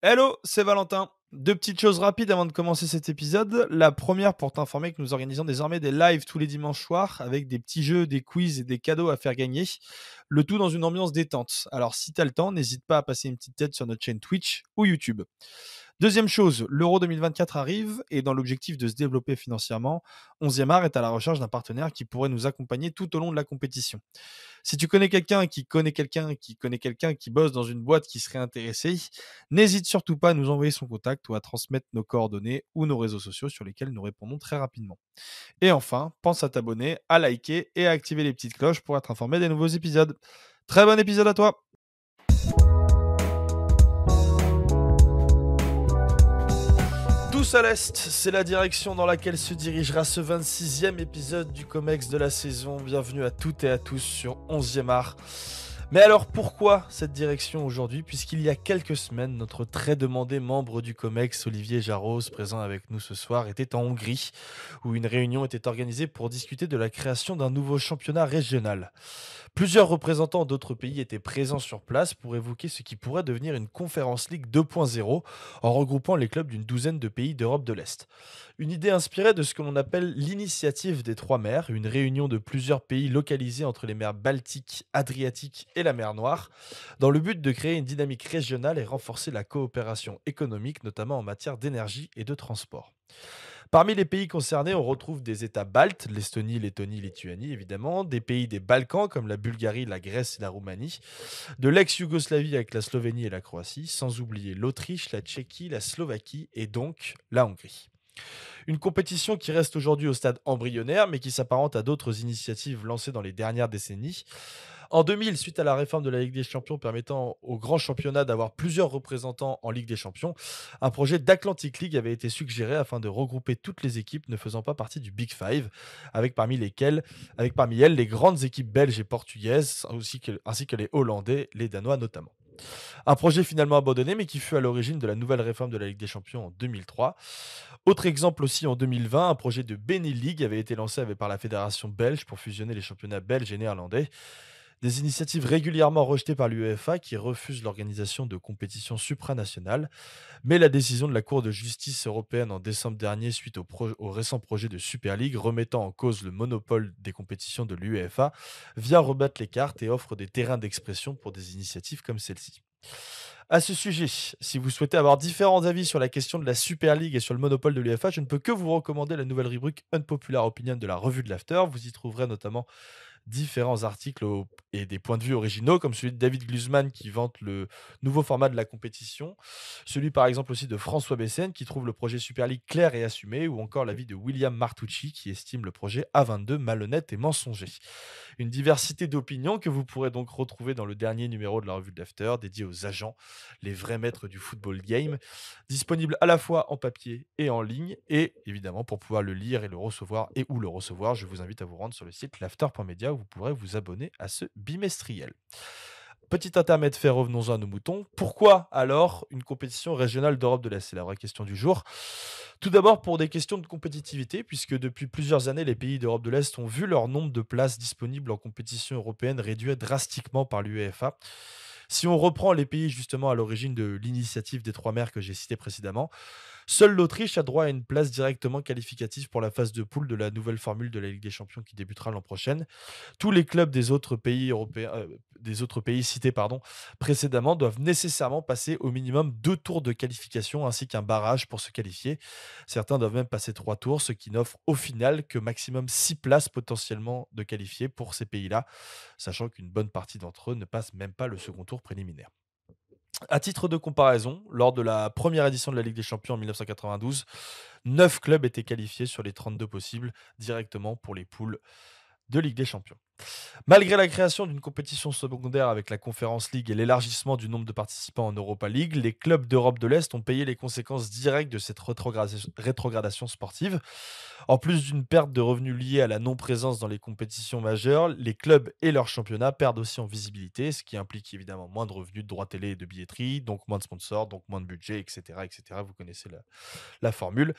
Hello, c'est Valentin. Deux petites choses rapides avant de commencer cet épisode. La première pour t'informer que nous organisons désormais des lives tous les dimanches soirs avec des petits jeux, des quiz et des cadeaux à faire gagner. Le tout dans une ambiance détente. Alors si t'as le temps, n'hésite pas à passer une petite tête sur notre chaîne Twitch ou YouTube. Deuxième chose, l'Euro 2024 arrive et dans l'objectif de se développer financièrement, 11e art est à la recherche d'un partenaire qui pourrait nous accompagner tout au long de la compétition. Si tu connais quelqu'un qui connaît quelqu'un qui connaît quelqu'un qui bosse dans une boîte qui serait intéressé, n'hésite surtout pas à nous envoyer son contact ou à transmettre nos coordonnées ou nos réseaux sociaux sur lesquels nous répondons très rapidement. Et enfin, pense à t'abonner, à liker et à activer les petites cloches pour être informé des nouveaux épisodes. Très bon épisode à toi. Tous à l'Est, c'est la direction dans laquelle se dirigera ce 26e épisode du COMEX de la saison. Bienvenue à toutes et à tous sur 11e art. Mais alors pourquoi cette direction aujourd'hui? Puisqu'il y a quelques semaines, notre très demandé membre du COMEX, Olivier Jarros, présent avec nous ce soir, était en Hongrie, où une réunion était organisée pour discuter de la création d'un nouveau championnat régional. Plusieurs représentants d'autres pays étaient présents sur place pour évoquer ce qui pourrait devenir une Conference League 2.0 en regroupant les clubs d'une douzaine de pays d'Europe de l'Est. Une idée inspirée de ce que l'on appelle l'initiative des trois mers, une réunion de plusieurs pays localisés entre les mers Baltique, Adriatique et la mer Noire, dans le but de créer une dynamique régionale et renforcer la coopération économique, notamment en matière d'énergie et de transport. Parmi les pays concernés, on retrouve des États baltes, l'Estonie, Lettonie, Lituanie évidemment, des pays des Balkans comme la Bulgarie, la Grèce et la Roumanie, de l'ex-Yougoslavie avec la Slovénie et la Croatie, sans oublier l'Autriche, la Tchéquie, la Slovaquie et donc la Hongrie. Une compétition qui reste aujourd'hui au stade embryonnaire, mais qui s'apparente à d'autres initiatives lancées dans les dernières décennies. En 2000, suite à la réforme de la Ligue des Champions permettant au grand championnat d'avoir plusieurs représentants en Ligue des Champions, un projet d'Atlantic League avait été suggéré afin de regrouper toutes les équipes ne faisant pas partie du Big Five, avec parmi elles les grandes équipes belges et portugaises, ainsi que les Hollandais, les Danois notamment. Un projet finalement abandonné, mais qui fut à l'origine de la nouvelle réforme de la Ligue des Champions en 2003. Autre exemple aussi en 2020, un projet de Benny League avait été lancé par la fédération belge pour fusionner les championnats belges et néerlandais. Des initiatives régulièrement rejetées par l'UEFA qui refuse l'organisation de compétitions supranationales, mais la décision de la Cour de justice européenne en décembre dernier suite au récent projet de Super League remettant en cause le monopole des compétitions de l'UEFA vient rebattre les cartes et offre des terrains d'expression pour des initiatives comme celle-ci. À ce sujet, si vous souhaitez avoir différents avis sur la question de la Super League et sur le monopole de l'UEFA, je ne peux que vous recommander la nouvelle rubrique Unpopular Opinion de la revue de l'After. Vous y trouverez notamment différents articles et des points de vue originaux, comme celui de David Glusman qui vante le nouveau format de la compétition, celui par exemple aussi de François Bessène qui trouve le projet Super League clair et assumé, ou encore l'avis de William Martucci qui estime le projet A22 malhonnête et mensonger. Une diversité d'opinions que vous pourrez donc retrouver dans le dernier numéro de la revue de l'After, dédié aux agents, les vrais maîtres du football game, disponible à la fois en papier et en ligne, et évidemment pour pouvoir le lire et le recevoir le recevoir, je vous invite à vous rendre sur le site l'after.media où vous pourrez vous abonner à ce bimestriel. Petit intermède fait, revenons-en à nos moutons. Pourquoi alors une compétition régionale d'Europe de l'Est? C'est la vraie question du jour. Tout d'abord pour des questions de compétitivité, puisque depuis plusieurs années, les pays d'Europe de l'Est ont vu leur nombre de places disponibles en compétition européenne réduit drastiquement par l'UEFA. Si on reprend les pays justement à l'origine de l'initiative des trois mers que j'ai cité précédemment, seule l'Autriche a droit à une place directement qualificative pour la phase de poule de la nouvelle formule de la Ligue des Champions qui débutera l'an prochain. Tous les clubs des autres pays européens, des autres pays cités précédemment doivent nécessairement passer au minimum 2 tours de qualification ainsi qu'un barrage pour se qualifier. Certains doivent même passer 3 tours, ce qui n'offre au final que maximum 6 places potentiellement de qualifiés pour ces pays-là, sachant qu'une bonne partie d'entre eux ne passent même pas le second tour préliminaire. À titre de comparaison, lors de la première édition de la Ligue des Champions en 1992, 9 clubs étaient qualifiés sur les 32 possibles directement pour les poules de Ligue des Champions. Malgré la création d'une compétition secondaire avec la Conference League et l'élargissement du nombre de participants en Europa League, les clubs d'Europe de l'Est ont payé les conséquences directes de cette rétrogradation sportive. En plus d'une perte de revenus liée à la non-présence dans les compétitions majeures, les clubs et leurs championnats perdent aussi en visibilité, ce qui implique évidemment moins de revenus de droits télé et de billetterie, donc moins de sponsors, donc moins de budget, etc. etc. Vous connaissez la formule.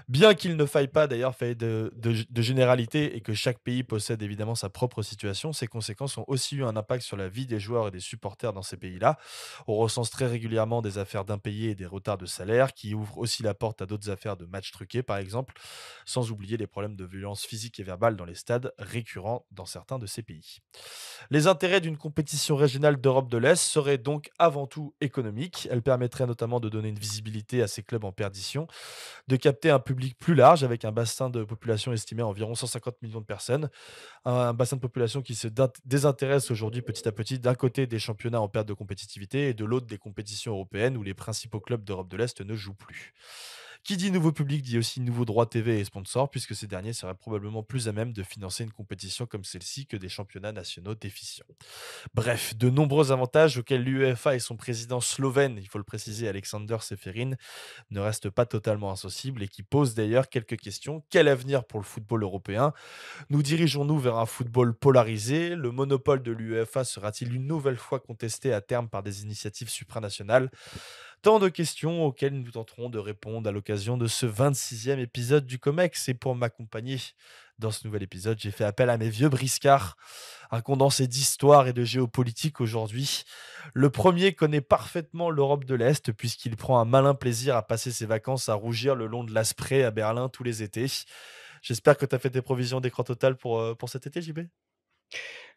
Bien qu'il ne faille pas d'ailleurs faire de généralité et que chaque pays possède évidemment sa propre autre situation, ces conséquences ont aussi eu un impact sur la vie des joueurs et des supporters dans ces pays-là. On recense très régulièrement des affaires d'impayés et des retards de salaire qui ouvrent aussi la porte à d'autres affaires de matchs truqués, par exemple, sans oublier les problèmes de violence physique et verbale dans les stades récurrents dans certains de ces pays. Les intérêts d'une compétition régionale d'Europe de l'Est seraient donc avant tout économiques. Elle permettrait notamment de donner une visibilité à ces clubs en perdition, de capter un public plus large avec un bassin de population estimé à environ 150 millions de personnes, un bassin de population qui se désintéresse aujourd'hui petit à petit d'un côté des championnats en perte de compétitivité et de l'autre des compétitions européennes où les principaux clubs d'Europe de l'Est ne jouent plus. Qui dit nouveau public dit aussi nouveaux droits TV et sponsors, puisque ces derniers seraient probablement plus à même de financer une compétition comme celle-ci que des championnats nationaux déficients. Bref, de nombreux avantages auxquels l'UEFA et son président slovène, il faut le préciser, Alexander Seferin, ne restent pas totalement insensibles et qui posent d'ailleurs quelques questions. Quel avenir pour le football européen? Nous dirigeons-nous vers un football polarisé? Le monopole de l'UEFA sera-t-il une nouvelle fois contesté à terme par des initiatives supranationales? Tant de questions auxquelles nous tenterons de répondre à l'occasion de ce 26e épisode du COMEX. Et pour m'accompagner dans ce nouvel épisode, j'ai fait appel à mes vieux briscards, un condensé d'histoire et de géopolitique aujourd'hui. Le premier connaît parfaitement l'Europe de l'Est puisqu'il prend un malin plaisir à passer ses vacances à rougir le long de l'Asprey à Berlin tous les étés. J'espère que tu as fait tes provisions d'écran total pour cet été, JB.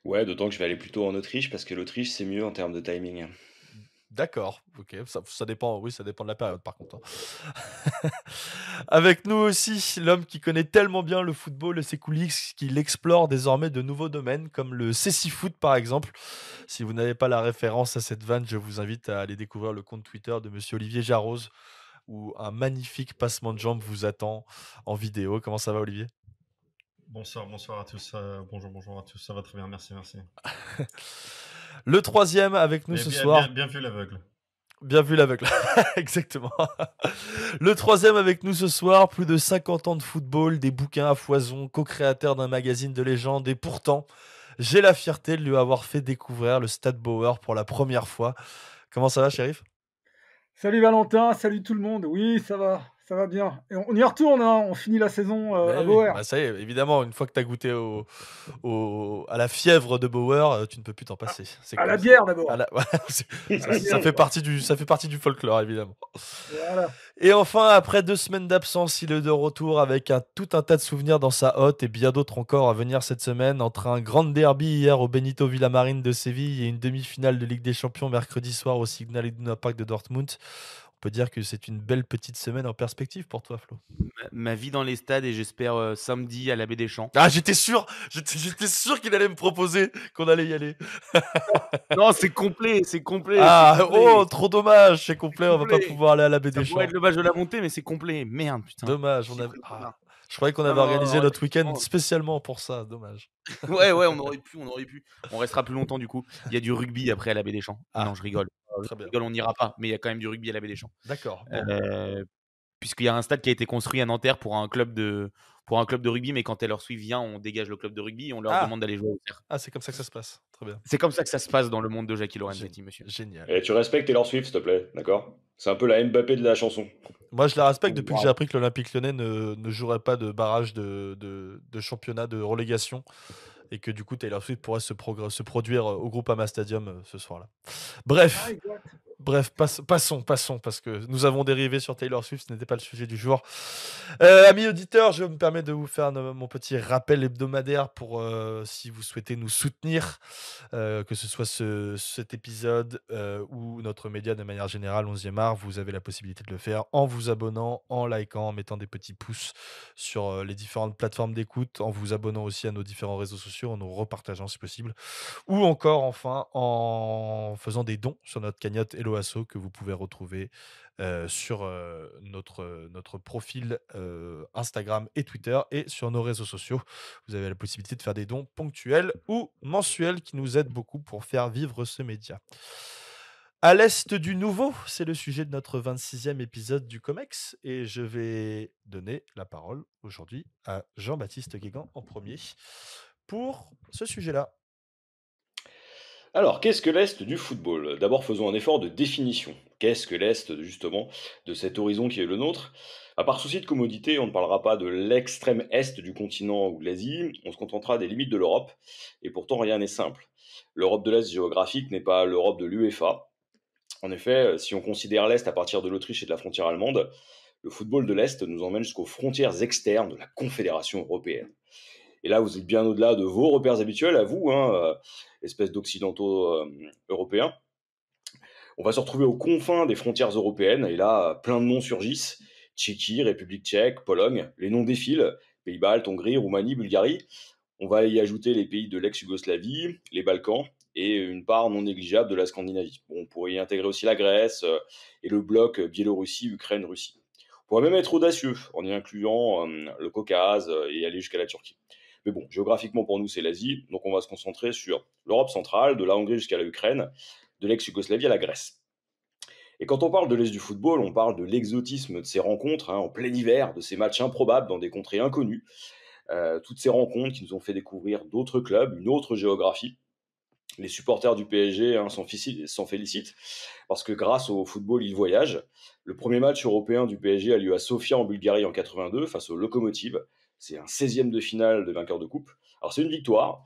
Ouais, d'autant que je vais aller plutôt en Autriche parce que l'Autriche c'est mieux en termes de timing. D'accord, ok, ça dépend, oui, ça dépend de la période par contre, hein. Avec nous aussi, l'homme qui connaît tellement bien le football et ses coulisses qu'il explore désormais de nouveaux domaines comme le Cécifoot par exemple. Si vous n'avez pas la référence à cette vanne, je vous invite à aller découvrir le compte Twitter de Monsieur Olivier Jarros où un magnifique passement de jambes vous attend en vidéo. Comment ça va, Olivier? Bonsoir, bonsoir à tous. Bonjour, bonjour à tous. Ça va très bien, merci, merci. Le troisième avec nous Mais ce bien, soir. bien vu l'aveugle. Bien vu l'aveugle, exactement. Le troisième avec nous ce soir, plus de 50 ans de football, des bouquins à foison, co-créateur d'un magazine de légende, et pourtant, j'ai la fierté de lui avoir fait découvrir le Stade Bauer pour la première fois. Comment ça va, shérif? Salut Valentin, salut tout le monde. Oui, ça va bien. Et on y retourne, hein, on finit la saison à Ben oui, Bauer. bah ça y est, évidemment, une fois que tu as goûté à la fièvre de Bauer, tu ne peux plus t'en passer. C'est À la comme ça. bière À d'abord. la- ouais, À la bière. ça fait partie du folklore, évidemment. Voilà. Et enfin, après 2 semaines d'absence, il est de retour avec tout un tas de souvenirs dans sa hotte et bien d'autres encore à venir cette semaine, entre un grand derby hier au Benito Villamarín de Séville et une demi-finale de Ligue des Champions mercredi soir au Signal Iduna Park de Dortmund. On peut dire que c'est une belle petite semaine en perspective pour toi, Flo. Ma vie dans les stades et j'espère samedi à la Baie des Champs. Ah, j'étais sûr qu'il allait me proposer qu'on allait y aller. Non, c'est complet, c'est complet. Ah, c'est complet, oh, trop dommage, c'est complet, on va pas complet. pouvoir aller à la Baie Ça des pourrait Champs. être le match de la montée, mais c'est complet. Merde, putain. Dommage, J'y serais trop bien. je croyais qu'on Non, avait organisé notre week-end effectivement. spécialement pour ça, dommage. Ouais, on aurait pu. On restera plus longtemps du coup. Il y a du rugby après à la Baie des Champs. Ah, Non, je rigole. très bien. On n'ira pas, mais il y a quand même du rugby à la Baie des Champs. D'accord. Bon. Puisqu'il y a un stade qui a été construit à Nanterre pour un club de rugby, mais quand Taylor Swift vient, on dégage le club de rugby et on leur demande d'aller jouer au Auxerre. Ah, c'est comme ça que ça se passe. Très bien. C'est comme ça que ça se passe dans le monde de Jackie Lorenzetti, monsieur. Génial. Et tu respectes Taylor Swift, s'il te plaît, d'accord? C'est un peu la Mbappé de la chanson. Moi, je la respecte depuis que j'ai Wow. appris que l'Olympique Lyonnais ne jouerait pas de barrage de championnat de relégation et que du coup Taylor Swift pourrait se produire au Groupama Stadium ce soir-là. Bref. Ah, exact. Bref, passons, parce que nous avons dérivé sur Taylor Swift, ce n'était pas le sujet du jour. Amis auditeurs, je me permets de vous faire mon petit rappel hebdomadaire pour si vous souhaitez nous soutenir, que ce soit cet épisode ou notre média de manière générale, 11e art, vous avez la possibilité de le faire en vous abonnant, en likant, en mettant des petits pouces sur les différentes plateformes d'écoute, en vous abonnant aussi à nos différents réseaux sociaux, en nous repartageant si possible, ou encore enfin en faisant des dons sur notre cagnotte Hello Asso que vous pouvez retrouver sur notre profil Instagram et Twitter et sur nos réseaux sociaux. Vous avez la possibilité de faire des dons ponctuels ou mensuels qui nous aident beaucoup pour faire vivre ce média. À l'Est du Nouveau, c'est le sujet de notre 26e épisode du COMEX et je vais donner la parole aujourd'hui à Jean-Baptiste Guégan en premier pour ce sujet-là. Alors, qu'est-ce que l'Est du football? D'abord, faisons un effort de définition. qu'est-ce que l'Est, justement, de cet horizon qui est le nôtre? Par souci de commodité, on ne parlera pas de l'extrême Est du continent ou de l'Asie, on se contentera des limites de l'Europe, et pourtant rien n'est simple. L'Europe de l'Est géographique n'est pas l'Europe de l'UEFA. En effet, si on considère l'Est à partir de l'Autriche et de la frontière allemande, le football de l'Est nous emmène jusqu'aux frontières externes de la Confédération européenne. Et là, vous êtes bien au-delà de vos repères habituels, à vous, espèce d'occidentaux européens. On va se retrouver aux confins des frontières européennes, et là, plein de noms surgissent. Tchéquie, République tchèque, Pologne, les noms défilent. Pays-Baltes, Hongrie, Roumanie, Bulgarie. On va y ajouter les pays de l'ex-Yougoslavie, les Balkans, et une part non négligeable de la Scandinavie. Bon, on pourrait y intégrer aussi la Grèce et le bloc Biélorussie, Ukraine, Russie. On pourrait même être audacieux en y incluant le Caucase et aller jusqu'à la Turquie. Mais bon, géographiquement pour nous, c'est l'Asie, donc on va se concentrer sur l'Europe centrale, de la Hongrie jusqu'à la Ukraine, de l'ex-Yougoslavie à la Grèce. Et quand on parle de l'Est du football, on parle de l'exotisme de ces rencontres en plein hiver, de ces matchs improbables dans des contrées inconnues, toutes ces rencontres qui nous ont fait découvrir d'autres clubs, une autre géographie. Les supporters du PSG s'en félicitent parce que grâce au football, ils voyagent. Le premier match européen du PSG a lieu à Sofia en Bulgarie en 82 face au Lokomotiv. C'est un 16e de finale de vainqueur de coupe. Alors c'est une victoire,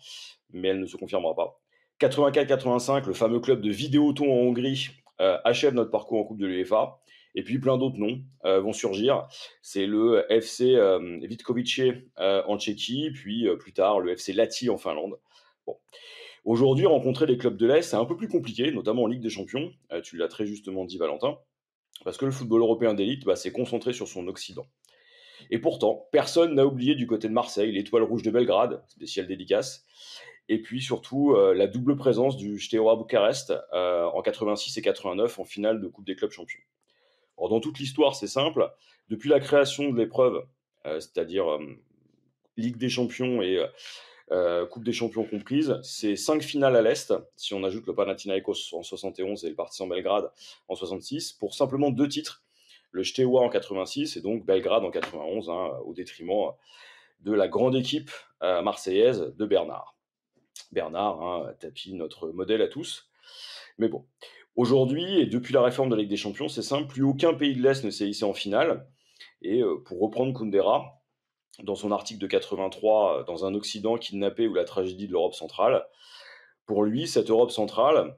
mais elle ne se confirmera pas. 84-85, le fameux club de Vidéoton en Hongrie achève notre parcours en Coupe de l'UEFA. Et puis plein d'autres noms vont surgir. C'est le FC Vitkovice en Tchéquie, puis plus tard le FC Lahti en Finlande. Bon. Aujourd'hui, rencontrer les clubs de l'Est, c'est un peu plus compliqué, notamment en Ligue des Champions. Tu l'as très justement dit, Valentin, parce que le football européen d'élite s'est concentré sur son Occident. Et pourtant, personne n'a oublié du côté de Marseille l'Étoile Rouge de Belgrade, spéciale dédicace, et puis surtout la double présence du Steaua Bucarest en 86 et 89 en finale de Coupe des clubs champions. Alors, dans toute l'histoire, c'est simple. Depuis la création de l'épreuve, c'est-à-dire Ligue des Champions et Coupe des Champions comprises, c'est 5 finales à l'Est, si on ajoute le Panathinaikos en 71 et le Partizan Belgrade en 66, pour simplement 2 titres, le Steaua en 86 et donc Belgrade en 91, au détriment de la grande équipe marseillaise de Bernard. Bernard, tapis notre modèle à tous. Mais bon, aujourd'hui, et depuis la réforme de la Ligue des Champions, c'est simple, plus aucun pays de l'Est ne s'est hissé en finale. Et pour reprendre Kundera, dans son article de 83, dans un Occident kidnappé ou la tragédie de l'Europe centrale, pour lui, cette Europe centrale,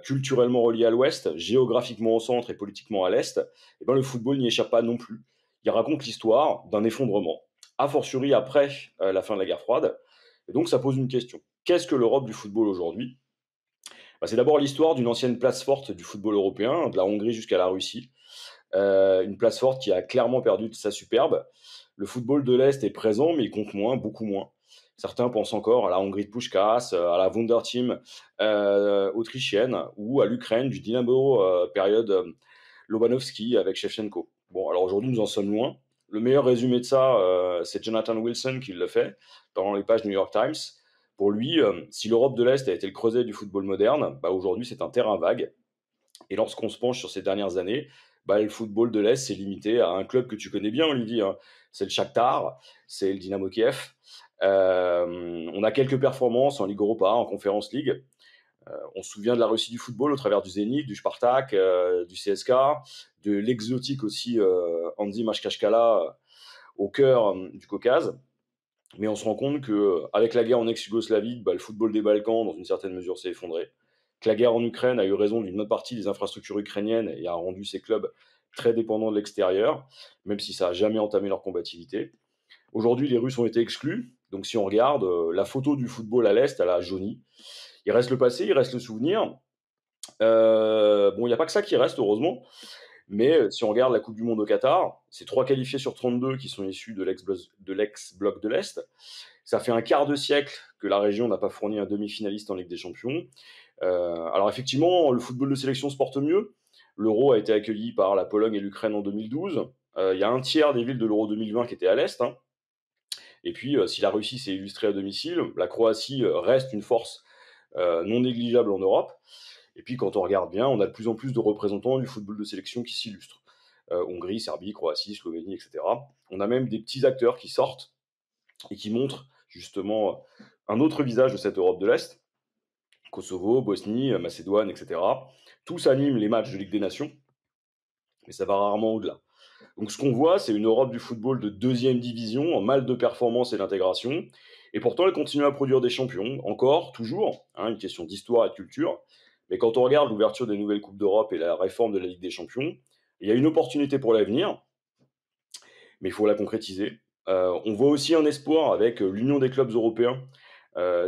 culturellement reliée à l'Ouest, géographiquement au centre et politiquement à l'Est, le football n'y échappe pas non plus. Il raconte l'histoire d'un effondrement, a fortiori après la fin de la guerre froide. Et donc ça pose une question. Qu'est-ce que l'Europe du football aujourd'hui ? C'est d'abord l'histoire d'une ancienne place forte du football européen, de la Hongrie jusqu'à la Russie. Une place forte qui a clairement perdu de sa superbe. Le football de l'Est est présent, mais il compte moins, beaucoup moins. Certains pensent encore à la Hongrie de Puskás, à la Wunderteam autrichienne, ou à l'Ukraine du Dynamo période Lobanovski avec Shevchenko. Bon, alors aujourd'hui, nous en sommes loin. Le meilleur résumé de ça, c'est Jonathan Wilson qui le fait dans les pages New York Times. Pour lui, si l'Europe de l'Est a été le creuset du football moderne, aujourd'hui c'est un terrain vague. Et lorsqu'on se penche sur ces dernières années, le football de l'Est s'est limité à un club que tu connais bien, Olivier. C'est le Shakhtar, c'est le Dynamo Kiev. On a quelques performances en Ligue Europa, en Conference League. On se souvient de la Russie du football au travers du Zénith, du Spartak, du CSK, de l'exotique aussi Andy Mashkashkala au cœur du Caucase. Mais on se rend compte qu'avec la guerre en ex-Yougoslavie, le football des Balkans, dans une certaine mesure, s'est effondré. Que la guerre en Ukraine a eu raison d'une autre partie des infrastructures ukrainiennes et a rendu ces clubs très dépendants de l'extérieur, même si ça n'a jamais entamé leur combativité. Aujourd'hui, les Russes ont été exclus. Donc si on regarde, la photo du football à l'Est, elle a jauni. Il reste le passé, il reste le souvenir. Il n'y a pas que ça qui reste, heureusement. Mais si on regarde la Coupe du Monde au Qatar, c'est 3 qualifiés sur 32 qui sont issus de l'ex-bloc de l'Est. Ça fait un quart de siècle que la région n'a pas fourni un demi-finaliste en Ligue des Champions. Alors effectivement, le football de sélection se porte mieux. L'Euro a été accueilli par la Pologne et l'Ukraine en 2012. Il y a un tiers des villes de l'Euro 2020 qui étaient à l'Est. Et puis, si la Russie s'est illustrée à domicile, la Croatie reste une force non négligeable en Europe. Et puis, quand on regarde bien, on a de plus en plus de représentants du football de sélection qui s'illustrent. Hongrie, Serbie, Croatie, Slovénie, etc. On a même des petits acteurs qui sortent et qui montrent justement un autre visage de cette Europe de l'Est. Kosovo, Bosnie, Macédoine, etc. Tous animent les matchs de Ligue des Nations, mais ça va rarement au-delà. Donc ce qu'on voit, c'est une Europe du football de deuxième division, en mal de performance et d'intégration, et pourtant elle continue à produire des champions, encore, toujours, hein, une question d'histoire et de culture, mais quand on regarde l'ouverture des nouvelles Coupes d'Europe et la réforme de la Ligue des Champions, il y a une opportunité pour l'avenir, mais il faut la concrétiser. On voit aussi un espoir avec l'Union des clubs européens,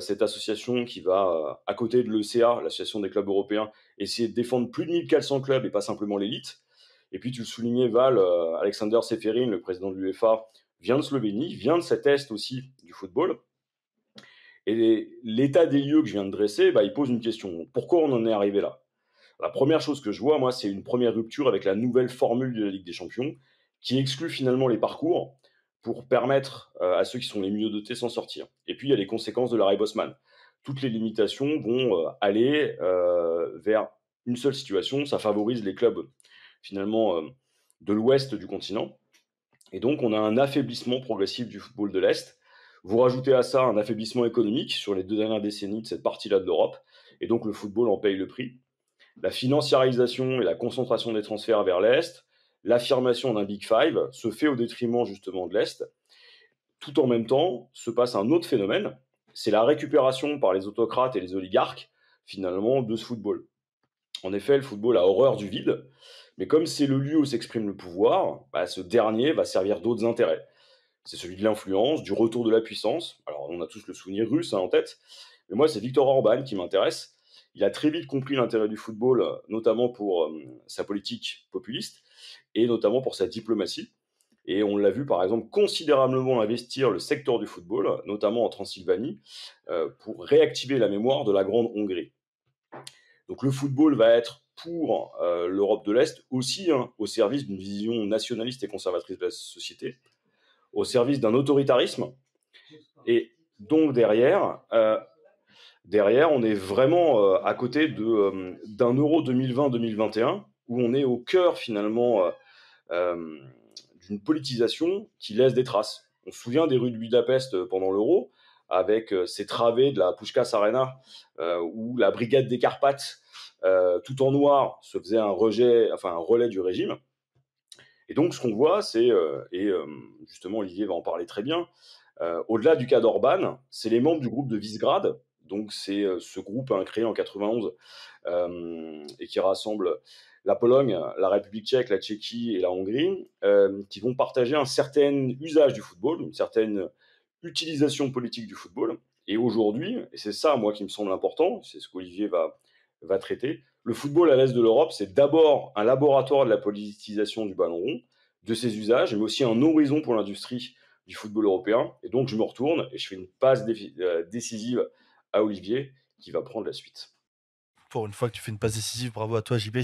cette association qui va, à côté de l'ECA, l'association des clubs européens, essayer de défendre plus de 1400 clubs et pas simplement l'élite. Et puis tu le soulignais, Val, Alexander Seferin, le président de l'UEFA, vient de Slovénie, vient de cet est aussi du football. Et l'état des lieux que je viens de dresser, il pose une question. Pourquoi on en est arrivé là? La première chose que je vois, moi, c'est une première rupture avec la nouvelle formule de la Ligue des Champions, qui exclut finalement les parcours pour permettre à ceux qui sont les mieux dotés s'en sortir. Et puis, il y a les conséquences de l'arrêt Bosman. Toutes les limitations vont aller vers une seule situation. Ça favorise les clubs, finalement, de l'ouest du continent. Et donc, on a un affaiblissement progressif du football de l'Est. Vous rajoutez à ça un affaiblissement économique sur les 2 dernières décennies de cette partie-là de l'Europe. Et donc, le football en paye le prix. La financiarisation et la concentration des transferts vers l'Est, l'affirmation d'un Big Five se fait au détriment justement de l'Est. Tout en même temps, se passe un autre phénomène, c'est la récupération par les autocrates et les oligarques, finalement, de ce football. En effet, le football a horreur du vide, mais comme c'est le lieu où s'exprime le pouvoir, ce dernier va servir d'autres intérêts. C'est celui de l'influence, du retour de la puissance. Alors, on a tous le souvenir russe en tête, mais moi, c'est Viktor Orban qui m'intéresse. Il a très vite compris l'intérêt du football, notamment pour sa politique populiste, et notamment pour sa diplomatie. Et on l'a vu, par exemple, considérablement investir le secteur du football, notamment en Transylvanie, pour réactiver la mémoire de la Grande Hongrie. Donc le football va être pour l'Europe de l'Est aussi au service d'une vision nationaliste et conservatrice de la société, au service d'un autoritarisme. Et donc derrière, on est vraiment à côté d'un Euro 2020-2021, où on est au cœur finalement d'une politisation qui laisse des traces. On se souvient des rues de Budapest pendant l'Euro, avec ces travées de la Puskás Arena, où la brigade des Carpates, tout en noir, se faisait un relais du régime. Et donc ce qu'on voit, c'est, justement Olivier va en parler très bien, au-delà du cas d'Orban, c'est les membres du groupe de Visegrad, donc c'est ce groupe créé en 91 et qui rassemble la Pologne, la République tchèque, la Tchéquie et la Hongrie, qui vont partager un certain usage du football, une certaine utilisation politique du football. Et aujourd'hui, et c'est ça moi qui me semble important, c'est ce qu'Olivier va traiter, le football à l'est de l'Europe, c'est d'abord un laboratoire de la politisation du ballon rond, de ses usages, mais aussi un horizon pour l'industrie du football européen. Et donc, je me retourne et je fais une passe décisive à Olivier qui va prendre la suite. Pour une fois que tu fais une passe décisive, bravo à toi, JB.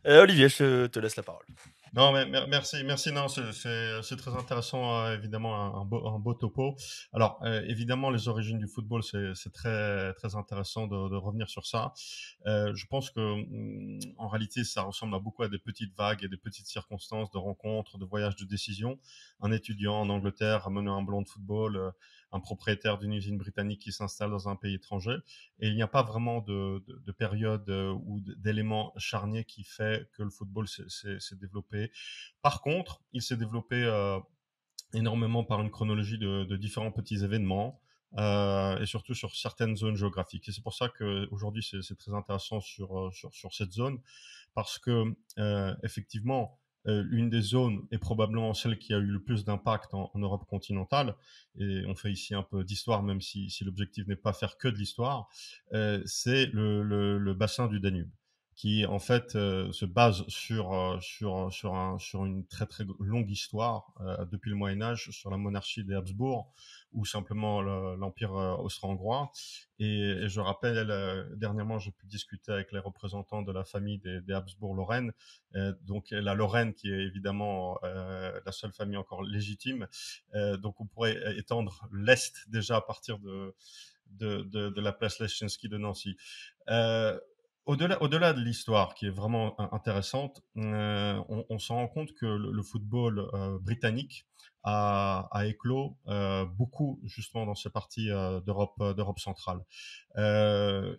Olivier, je te laisse la parole. Non, mais merci. Non, c'est très intéressant, évidemment, un beau topo. Alors, évidemment, les origines du football, c'est très, très intéressant de revenir sur ça. Je pense que, en réalité, ça ressemble beaucoup à des petites vagues et des petites circonstances de rencontres, de voyages de décision. Un étudiant en Angleterre a mené un ballon de football, un propriétaire d'une usine britannique qui s'installe dans un pays étranger. Et il n'y a pas vraiment de période ou d'éléments charniers qui fait que le football s'est développé. Par contre, il s'est développé énormément par une chronologie de différents petits événements. Et surtout sur certaines zones géographiques. Et c'est pour ça qu'aujourd'hui, c'est très intéressant sur cette zone, parce que effectivement, l'une des zones est probablement celle qui a eu le plus d'impact en Europe continentale, et on fait ici un peu d'histoire, même si l'objectif n'est pas faire que de l'histoire, c'est le bassin du Danube, qui en fait se base sur une très très longue histoire depuis le Moyen-Âge, sur la monarchie des Habsbourg, ou simplement l'Empire austro-hongrois. Et je rappelle, dernièrement, j'ai pu discuter avec les représentants de la famille des Habsbourg-Lorraine, donc la Lorraine qui est évidemment la seule famille encore légitime. Donc on pourrait étendre l'Est déjà à partir de la place Leschinski de Nancy. Au-delà de l'histoire, qui est vraiment intéressante, on s'en rend compte que le football britannique a éclos beaucoup justement dans ces parties d'Europe centrale.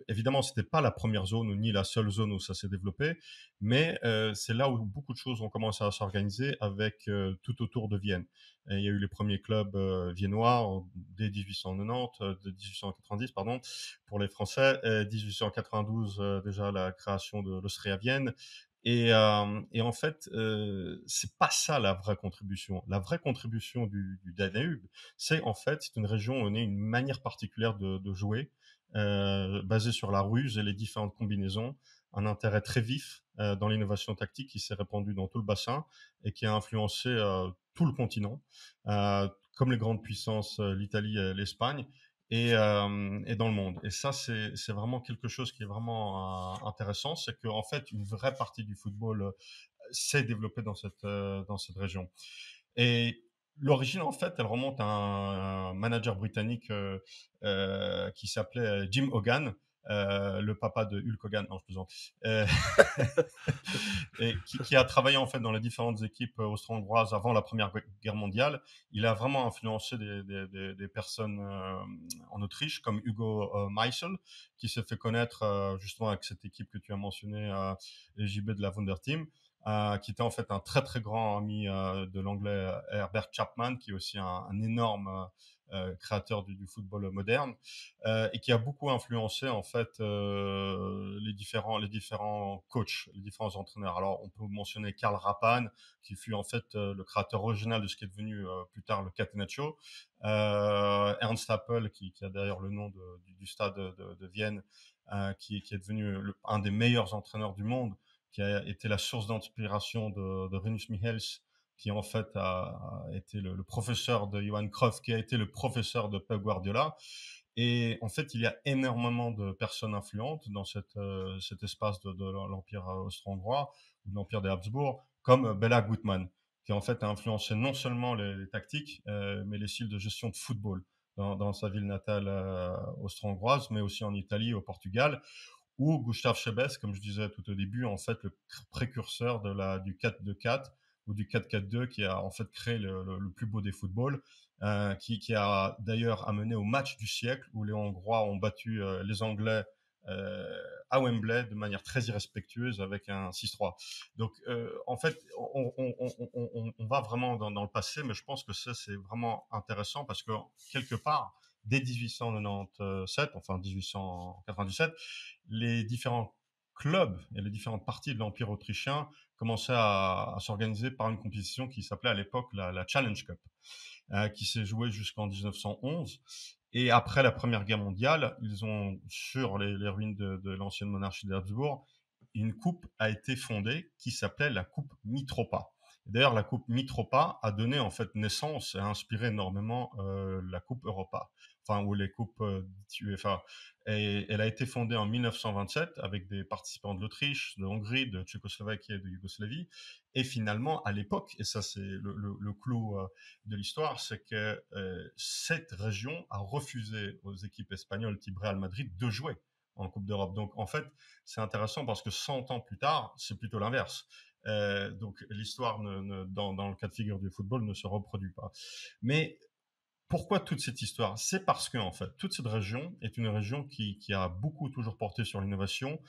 Évidemment, c'était pas la première zone ni la seule zone où ça s'est développé, mais c'est là où beaucoup de choses ont commencé à s'organiser avec tout autour de Vienne. Et il y a eu les premiers clubs viennois dès 1890, de 1890 pardon, pour les Français, 1892 déjà la création de l'Austria Vienne. Et en fait, c'est pas ça la vraie contribution. La vraie contribution du Danube, c'est en fait, c'est une région où on a une manière particulière de jouer, basée sur la ruse et les différentes combinaisons, un intérêt très vif dans l'innovation tactique qui s'est répandu dans tout le bassin et qui a influencé tout le continent, comme les grandes puissances, l'Italie et l'Espagne, et dans le monde. Et ça, c'est vraiment quelque chose qui est vraiment intéressant, c'est qu'en fait, une vraie partie du football s'est développée dans cette région. Et l'origine, en fait, elle remonte à un manager britannique qui s'appelait Jim Hogan, le papa de Hulk Hogan, non, je plaisante, et qui a travaillé en fait dans les différentes équipes austro-hongroises avant la Première Guerre mondiale. Il a vraiment influencé des personnes en Autriche, comme Hugo Meisel, qui s'est fait connaître justement avec cette équipe que tu as mentionnée, les JB de la Wunderteam. Qui était en fait un très très grand ami de l'anglais Herbert Chapman, qui est aussi un énorme créateur du football moderne, et qui a beaucoup influencé en fait les différents coachs, les différents entraîneurs. Alors on peut mentionner Karl Rappan, qui fut en fait le créateur original de ce qui est devenu plus tard le Catenaccio, Ernst Happel, qui a d'ailleurs le nom du stade de Vienne, qui est devenu un des meilleurs entraîneurs du monde, qui a été la source d'inspiration de Rinus Michels, qui en fait a été le professeur de Johan Cruyff, qui a été le professeur de Pep Guardiola. Et en fait, il y a énormément de personnes influentes dans cet espace de l'Empire austro-hongrois, ou de l'Empire des Habsbourg, comme Bela Gutmann, qui en fait a influencé non seulement les tactiques, mais les styles de gestion de football dans sa ville natale austro-hongroise, mais aussi en Italie, au Portugal, ou Gustav Schebes, comme je disais tout au début, en fait le précurseur du 4-2-4 ou du 4-4-2, qui a en fait créé le plus beau des footballs, qui a d'ailleurs amené au match du siècle où les Hongrois ont battu les Anglais à Wembley de manière très irrespectueuse avec un 6-3. Donc en fait, on va vraiment dans le passé, mais je pense que ça c'est vraiment intéressant parce que quelque part, dès 1897, enfin 1897, les différents clubs et les différentes parties de l'Empire autrichien commençaient à s'organiser par une compétition qui s'appelait à l'époque la Challenge Cup, qui s'est jouée jusqu'en 1911. Et après la Première Guerre mondiale, ils ont, sur les ruines de l'ancienne monarchie d'Habsbourg, une coupe a été fondée qui s'appelait la Coupe Mitropa. D'ailleurs, la Coupe Mitropa a donné en fait naissance et a inspiré énormément la Coupe Europa, enfin ou les coupes UEFA. Et elle a été fondée en 1927 avec des participants de l'Autriche, de Hongrie, de Tchécoslovaquie et de Yougoslavie. Et finalement, à l'époque, et ça c'est le clou de l'histoire, c'est que cette région a refusé aux équipes espagnoles type Real Madrid de jouer en Coupe d'Europe. Donc en fait, c'est intéressant parce que 100 ans plus tard, c'est plutôt l'inverse. Donc l'histoire dans le cas de figure du football ne se reproduit pas. Mais pourquoi toute cette histoire? C'est parce que en fait, toute cette région est une région qui a beaucoup toujours porté sur l'innovation,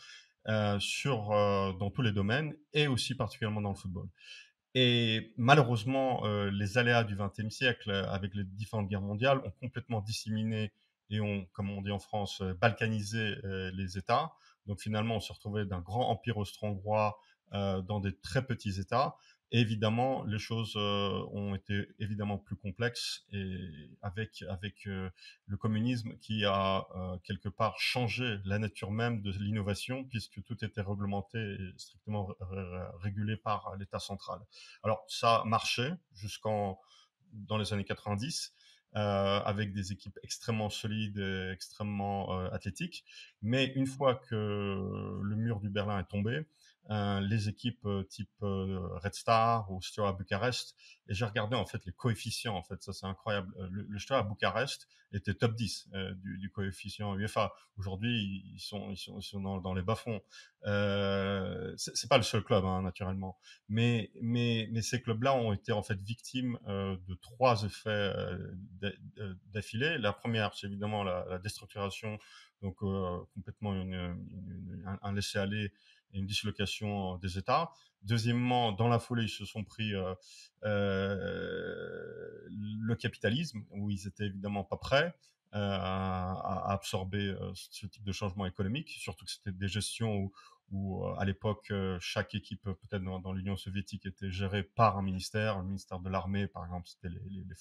dans tous les domaines et aussi particulièrement dans le football. Et malheureusement, les aléas du XXe siècle, avec les différentes guerres mondiales, ont complètement disséminé et ont, comme on dit en France, balkanisé les États. Donc finalement, on se retrouvait d'un grand empire austro-hongrois dans des très petits États. Et évidemment, les choses ont été évidemment plus complexes, et avec le communisme qui a quelque part changé la nature même de l'innovation, puisque tout était réglementé et strictement régulé par l'État central. Alors ça marchait jusqu'en dans les années 90, avec des équipes extrêmement solides et extrêmement athlétiques. Mais une fois que le mur du Berlin est tombé, les équipes type Red Star ou Steaua Bucarest, et j'ai regardé en fait les coefficients. En fait, ça c'est incroyable. Le Steaua Bucarest était top 10 du coefficient UEFA. Aujourd'hui, ils sont dans les bas-fonds. C'est pas le seul club, hein, naturellement, mais ces clubs-là ont été en fait victimes de 3 effets d'affilée. La première, c'est évidemment la déstructuration, donc complètement un laisser-aller et une dislocation des États. Deuxièmement, dans la foulée, ils se sont pris le capitalisme, où ils étaient évidemment pas prêts à absorber ce type de changement économique, surtout que c'était des gestions où à l'époque, chaque équipe, peut-être dans l'Union soviétique, était gérée par un ministère. Le ministère de l'armée, par exemple, c'était les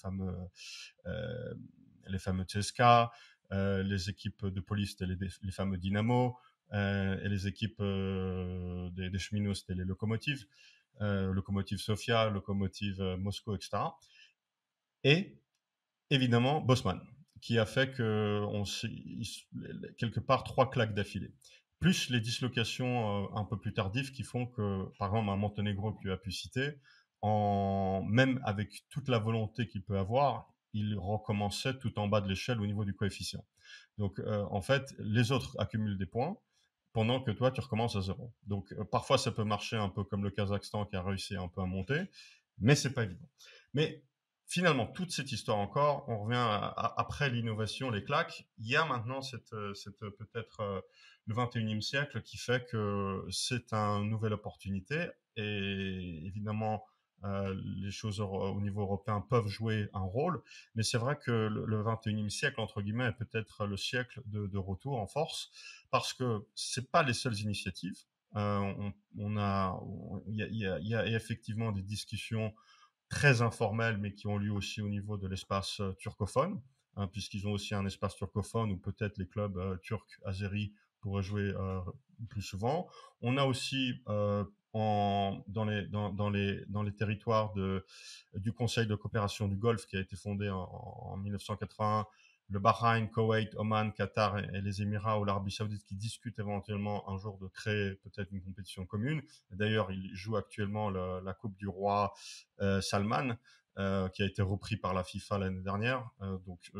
fameux CSKA. Les équipes de police, c'était les fameux Dynamo. Et les équipes des cheminots, c'était les locomotives. Locomotive Sofia, locomotive Moscou, etc. Et évidemment, Bosman, qui a fait quelque part 3 claques d'affilée. Plus les dislocations un peu plus tardives qui font que, par exemple, un Monténégro que tu as pu citer, même avec toute la volonté qu'il peut avoir, il recommençait tout en bas de l'échelle au niveau du coefficient. Donc, en fait, les autres accumulent des points pendant que toi, tu recommences à 0. Donc, parfois, ça peut marcher un peu comme le Kazakhstan qui a réussi un peu à monter, mais c'est pas évident. Mais finalement, toute cette histoire encore, on revient après l'innovation, les claques. Il y a maintenant cette peut-être le 21e siècle qui fait que c'est une nouvelle opportunité. Et évidemment, les choses au niveau européen peuvent jouer un rôle. Mais c'est vrai que le 21e siècle, entre guillemets, est peut-être le siècle de retour en force, parce que c'est pas les seules initiatives. Il y a effectivement des discussions très informels, mais qui ont lieu aussi au niveau de l'espace turcophone, hein, puisqu'ils ont aussi un espace turcophone où peut-être les clubs turcs, azéris pourraient jouer plus souvent. On a aussi dans les territoires du Conseil de coopération du Golfe qui a été fondé en 1981, le Bahreïn, Koweït, Oman, Qatar et les Émirats ou l'Arabie Saoudite qui discutent éventuellement un jour de créer peut-être une compétition commune. D'ailleurs, ils jouent actuellement la Coupe du Roi Salman, qui a été repris par la FIFA l'année dernière, donc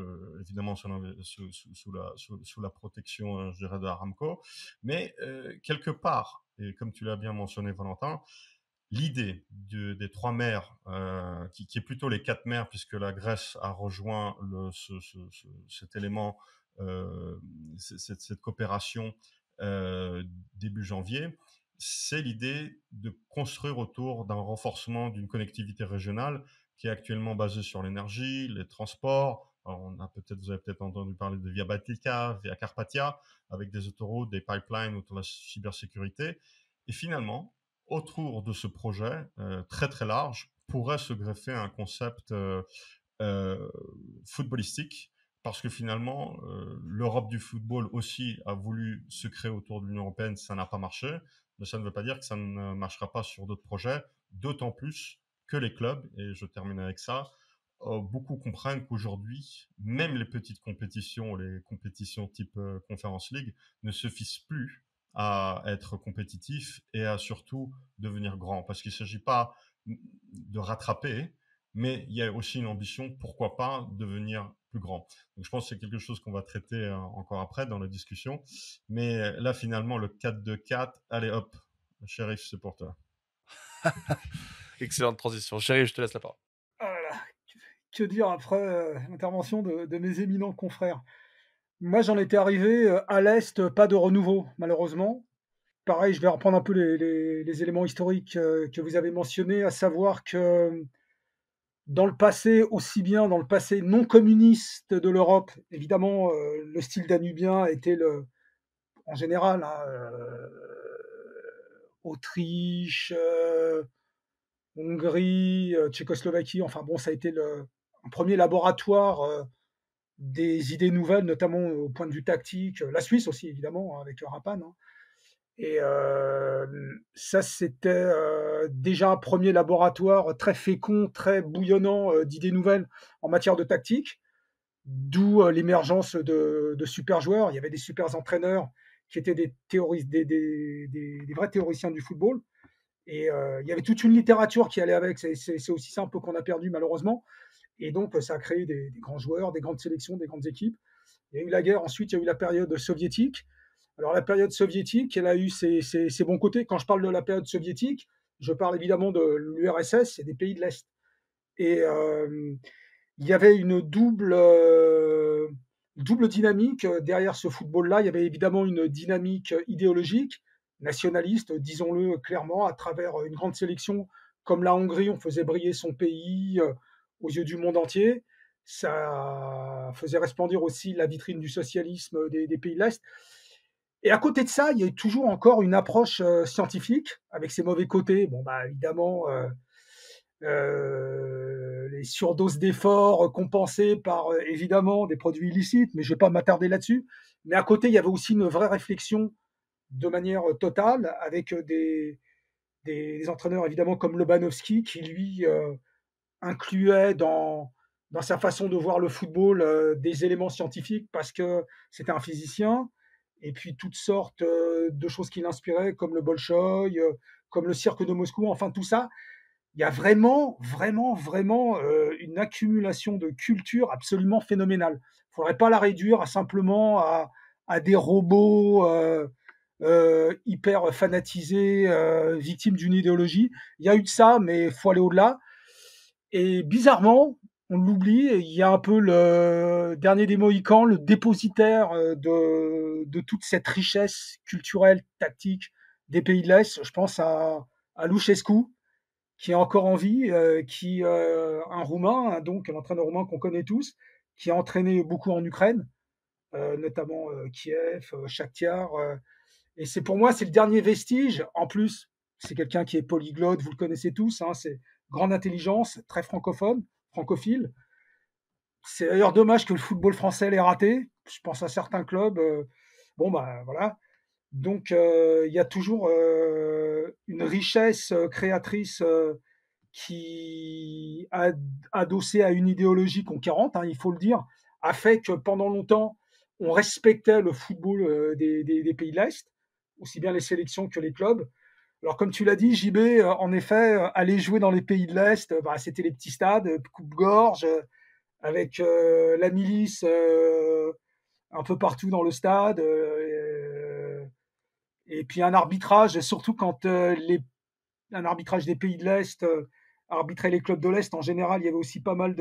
évidemment sous la protection, je dirais, d'Aramco. Mais quelque part, et comme tu l'as bien mentionné, Valentin, l'idée des 3 mers, qui est plutôt les 4 mers, puisque la Grèce a rejoint cet élément, cette coopération début janvier, c'est l'idée de construire autour d'un renforcement d'une connectivité régionale qui est actuellement basée sur l'énergie, les transports. Alors vous avez peut-être entendu parler de Via Baltica, Via Carpathia, avec des autoroutes, des pipelines autour de la cybersécurité. Et finalement, autour de ce projet très très large, pourrait se greffer un concept footballistique, parce que finalement, l'Europe du football aussi a voulu se créer autour de l'Union européenne, ça n'a pas marché, mais ça ne veut pas dire que ça ne marchera pas sur d'autres projets, d'autant plus que les clubs, et je termine avec ça, beaucoup comprennent qu'aujourd'hui, même les petites compétitions, les compétitions type Conference League, ne suffisent plus à être compétitifs et à surtout devenir grand, parce qu'il ne s'agit pas de rattraper, mais il y a aussi une ambition, pourquoi pas, devenir plus grand. Donc je pense que c'est quelque chose qu'on va traiter encore après dans la discussion. Mais là, finalement, le 4-2-4, allez hop, Sheriff, c'est pour toi. Excellente transition. Chérie, je te laisse la parole. Voilà. Que dire après l'intervention de mes éminents confrères? Moi, j'en étais arrivé à l'Est, pas de renouveau, malheureusement. Pareil, je vais reprendre un peu les éléments historiques que vous avez mentionnés, à savoir que dans le passé, aussi bien dans le passé non communiste de l'Europe, évidemment, le style danubien était en général, hein, Autriche, Hongrie, Tchécoslovaquie, enfin bon, ça a été un premier laboratoire des idées nouvelles, notamment au point de vue tactique. La Suisse aussi, évidemment, avec Rapan. Hein. Et ça, c'était déjà un premier laboratoire très fécond, très bouillonnant d'idées nouvelles en matière de tactique, d'où l'émergence de super joueurs. Il y avait des super entraîneurs qui étaient des vrais théoriciens du football. Et il y avait toute une littérature qui allait avec. C'est aussi ça un peu qu'on a perdu malheureusement. Et donc ça a créé des grands joueurs, des grandes sélections, des grandes équipes. Il y a eu la guerre, ensuite il y a eu la période soviétique. Alors la période soviétique, elle a eu ses bons côtés. Quand je parle de la période soviétique, je parle évidemment de l'URSS et des pays de l'Est. Et il y avait une double dynamique derrière ce football-là. Il y avait évidemment une dynamique idéologique, nationaliste, disons-le clairement, à travers une grande sélection comme la Hongrie, on faisait briller son pays aux yeux du monde entier. Ça faisait resplendir aussi la vitrine du socialisme des pays de l'Est. Et à côté de ça, il y a toujours encore une approche scientifique, avec ses mauvais côtés. Bon, bah, évidemment, les surdoses d'efforts compensées par évidemment des produits illicites, mais je ne vais pas m'attarder là-dessus. Mais à côté, il y avait aussi une vraie réflexion de manière totale, avec des entraîneurs évidemment comme Lobanovski, qui lui incluait dans sa façon de voir le football des éléments scientifiques, parce que c'était un physicien, et puis toutes sortes de choses qui l'inspiraient, comme le Bolchoï, comme le cirque de Moscou, enfin tout ça. Il y a vraiment une accumulation de culture absolument phénoménale. Il ne faudrait pas la réduire simplement à des robots hyper fanatisés, victimes d'une idéologie. Il y a eu de ça, mais il faut aller au-delà. Et bizarrement, on l'oublie, il y a un peu le dernier des Mohicans, le dépositaire de toute cette richesse culturelle, tactique des pays de l'Est. Je pense à Luchescu, qui est encore en vie, un Roumain, donc un entraîneur roumain qu'on connaît tous, qui a entraîné beaucoup en Ukraine, notamment Kiev, Shakhtar. Et c'est pour moi, c'est le dernier vestige. En plus, c'est quelqu'un qui est polyglotte, vous le connaissez tous, hein, c'est grande intelligence, très francophile. C'est d'ailleurs dommage que le football français l'ait raté. Je pense à certains clubs. Bon, bah voilà. Donc, il y a toujours une richesse créatrice qui, adossée à une idéologie conquérante, hein, il faut le dire, a fait que pendant longtemps, on respectait le football des pays de l'Est, aussi bien les sélections que les clubs. Alors, comme tu l'as dit, JB, en effet, aller jouer dans les pays de l'Est, bah, c'était les petits stades, coupe-gorge, avec la milice un peu partout dans le stade. Et puis un arbitrage, surtout quand un arbitrage des pays de l'Est arbitrait les clubs de l'Est, en général, il y avait aussi pas mal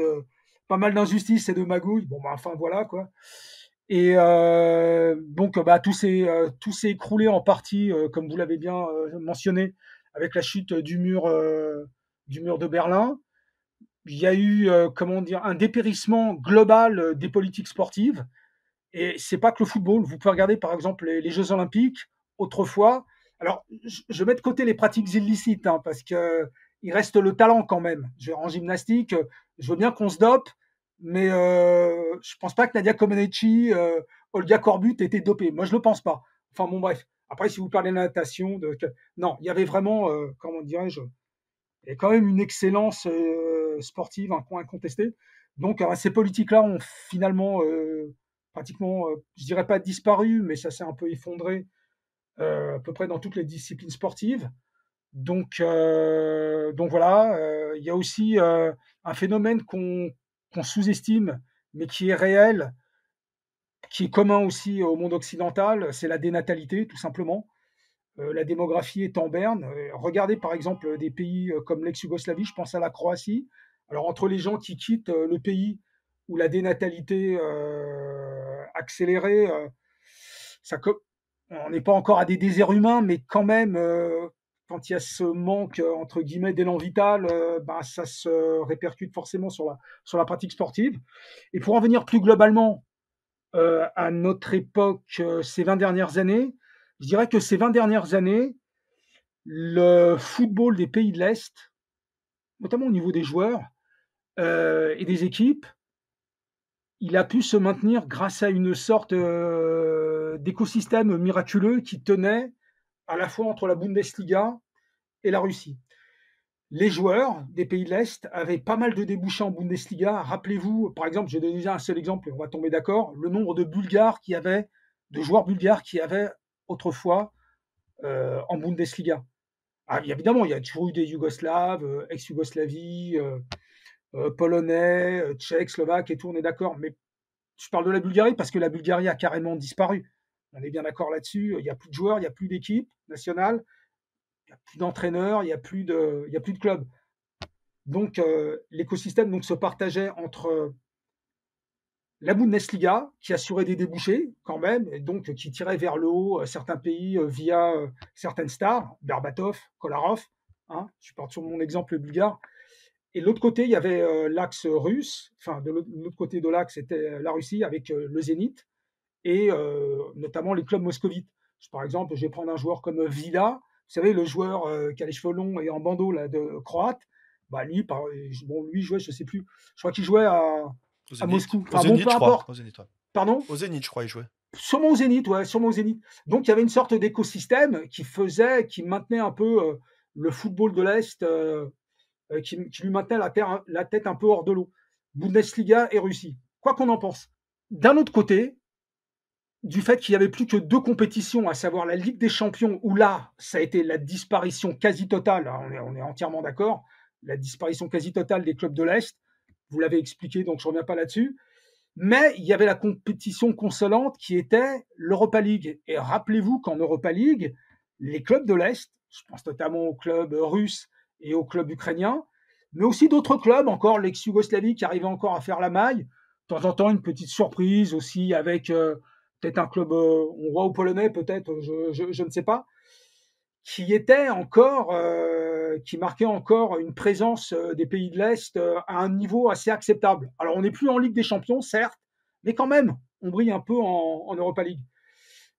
d'injustices et de magouilles. Bon, bah, enfin, voilà, quoi. Et donc, bah, tout s'est écroulé en partie, comme vous l'avez bien mentionné, avec la chute du mur de Berlin. Il y a eu, un dépérissement global des politiques sportives. Et c'est pas que le football. Vous pouvez regarder, par exemple, les Jeux Olympiques, autrefois. Alors, je mets de côté les pratiques illicites, hein, parce qu'il reste le talent quand même. En gymnastique, je veux bien qu'on se dope, mais je pense pas que Nadia Comaneci, Olga Korbut étaient dopées. Moi, je le pense pas. Enfin, bon, bref. Après, si vous parlez de la natation, non, il y avait vraiment, comment dirais-je, il y a quand même une excellence sportive incontestée. Donc, ces politiques-là ont finalement pratiquement, je dirais pas disparu, mais ça s'est un peu effondré à peu près dans toutes les disciplines sportives. Donc voilà, il y a aussi un phénomène qu'on sous-estime, mais qui est réel, qui est commun aussi au monde occidental, c'est la dénatalité, tout simplement. La démographie est en berne. Regardez par exemple des pays comme l'ex-Yougoslavie, je pense à la Croatie. Alors entre les gens qui quittent le pays où la dénatalité accélérée, on n'est pas encore à des déserts humains, mais quand même, quand il y a ce manque, entre guillemets, d'élan vital, ça se répercute forcément sur la pratique sportive. Et pour en venir plus globalement à notre époque, ces 20 dernières années, je dirais que ces 20 dernières années, le football des pays de l'Est, notamment au niveau des joueurs et des équipes, il a pu se maintenir grâce à une sorte d'écosystème miraculeux qui tenait à la fois entre la Bundesliga et la Russie. Les joueurs des pays de l'Est avaient pas mal de débouchés en Bundesliga. Rappelez-vous, par exemple, j'ai donné un seul exemple et on va tomber d'accord, le nombre de joueurs bulgares qui avaient autrefois en Bundesliga. Évidemment, il y a toujours eu des Yougoslaves, ex-Yougoslavie, Polonais, Tchèques, Slovaques et tout, on est d'accord. Mais je parle de la Bulgarie parce que la Bulgarie a carrément disparu. On est bien d'accord là-dessus. Il n'y a plus de joueurs, il n'y a plus d'équipe nationale, il n'y a plus d'entraîneurs, il n'y a plus de clubs. Donc, l'écosystème donc, se partageait entre la Bundesliga, qui assurait des débouchés quand même, et donc qui tirait vers le haut certains pays via certaines stars, Berbatov, Kolarov, je parle sur mon exemple bulgare. Et de l'autre côté, il y avait l'axe russe, enfin de l'autre côté de l'axe, c'était la Russie avec le Zénith, et notamment les clubs moscovites. Par exemple, je vais prendre un joueur comme Villa, vous savez, le joueur qui a les cheveux longs et en bandeau là, de croate, lui jouait, je ne sais plus, je crois qu'il jouait à Moscou. Au Zénith, peu importe. Au Zénith, ouais. Pardon ? Au Zénith, je crois, il jouait. Sûrement au Zénith, ouais, sûrement au Zénith. Donc, il y avait une sorte d'écosystème qui maintenait un peu le football de l'Est, qui lui maintenait la tête un peu hors de l'eau. Bundesliga et Russie. Quoi qu'on en pense. D'un autre côté, du fait qu'il n'y avait plus que 2 compétitions, à savoir la Ligue des Champions, où là, ça a été la disparition quasi totale, on est entièrement d'accord, la disparition quasi totale des clubs de l'Est, vous l'avez expliqué, donc je ne reviens pas là-dessus, mais il y avait la compétition consolante qui était l'Europa League. Et rappelez-vous qu'en Europa League, les clubs de l'Est, je pense notamment aux clubs russes et aux clubs ukrainiens, mais aussi d'autres clubs, encore l'ex-Yougoslavie qui arrivait encore à faire la maille, de temps en temps une petite surprise aussi avec peut-être un club hongrois ou polonais, peut-être, je ne sais pas, qui marquait encore une présence des pays de l'Est à un niveau assez acceptable. Alors, on n'est plus en Ligue des Champions, certes, mais quand même, on brille un peu en Europa League.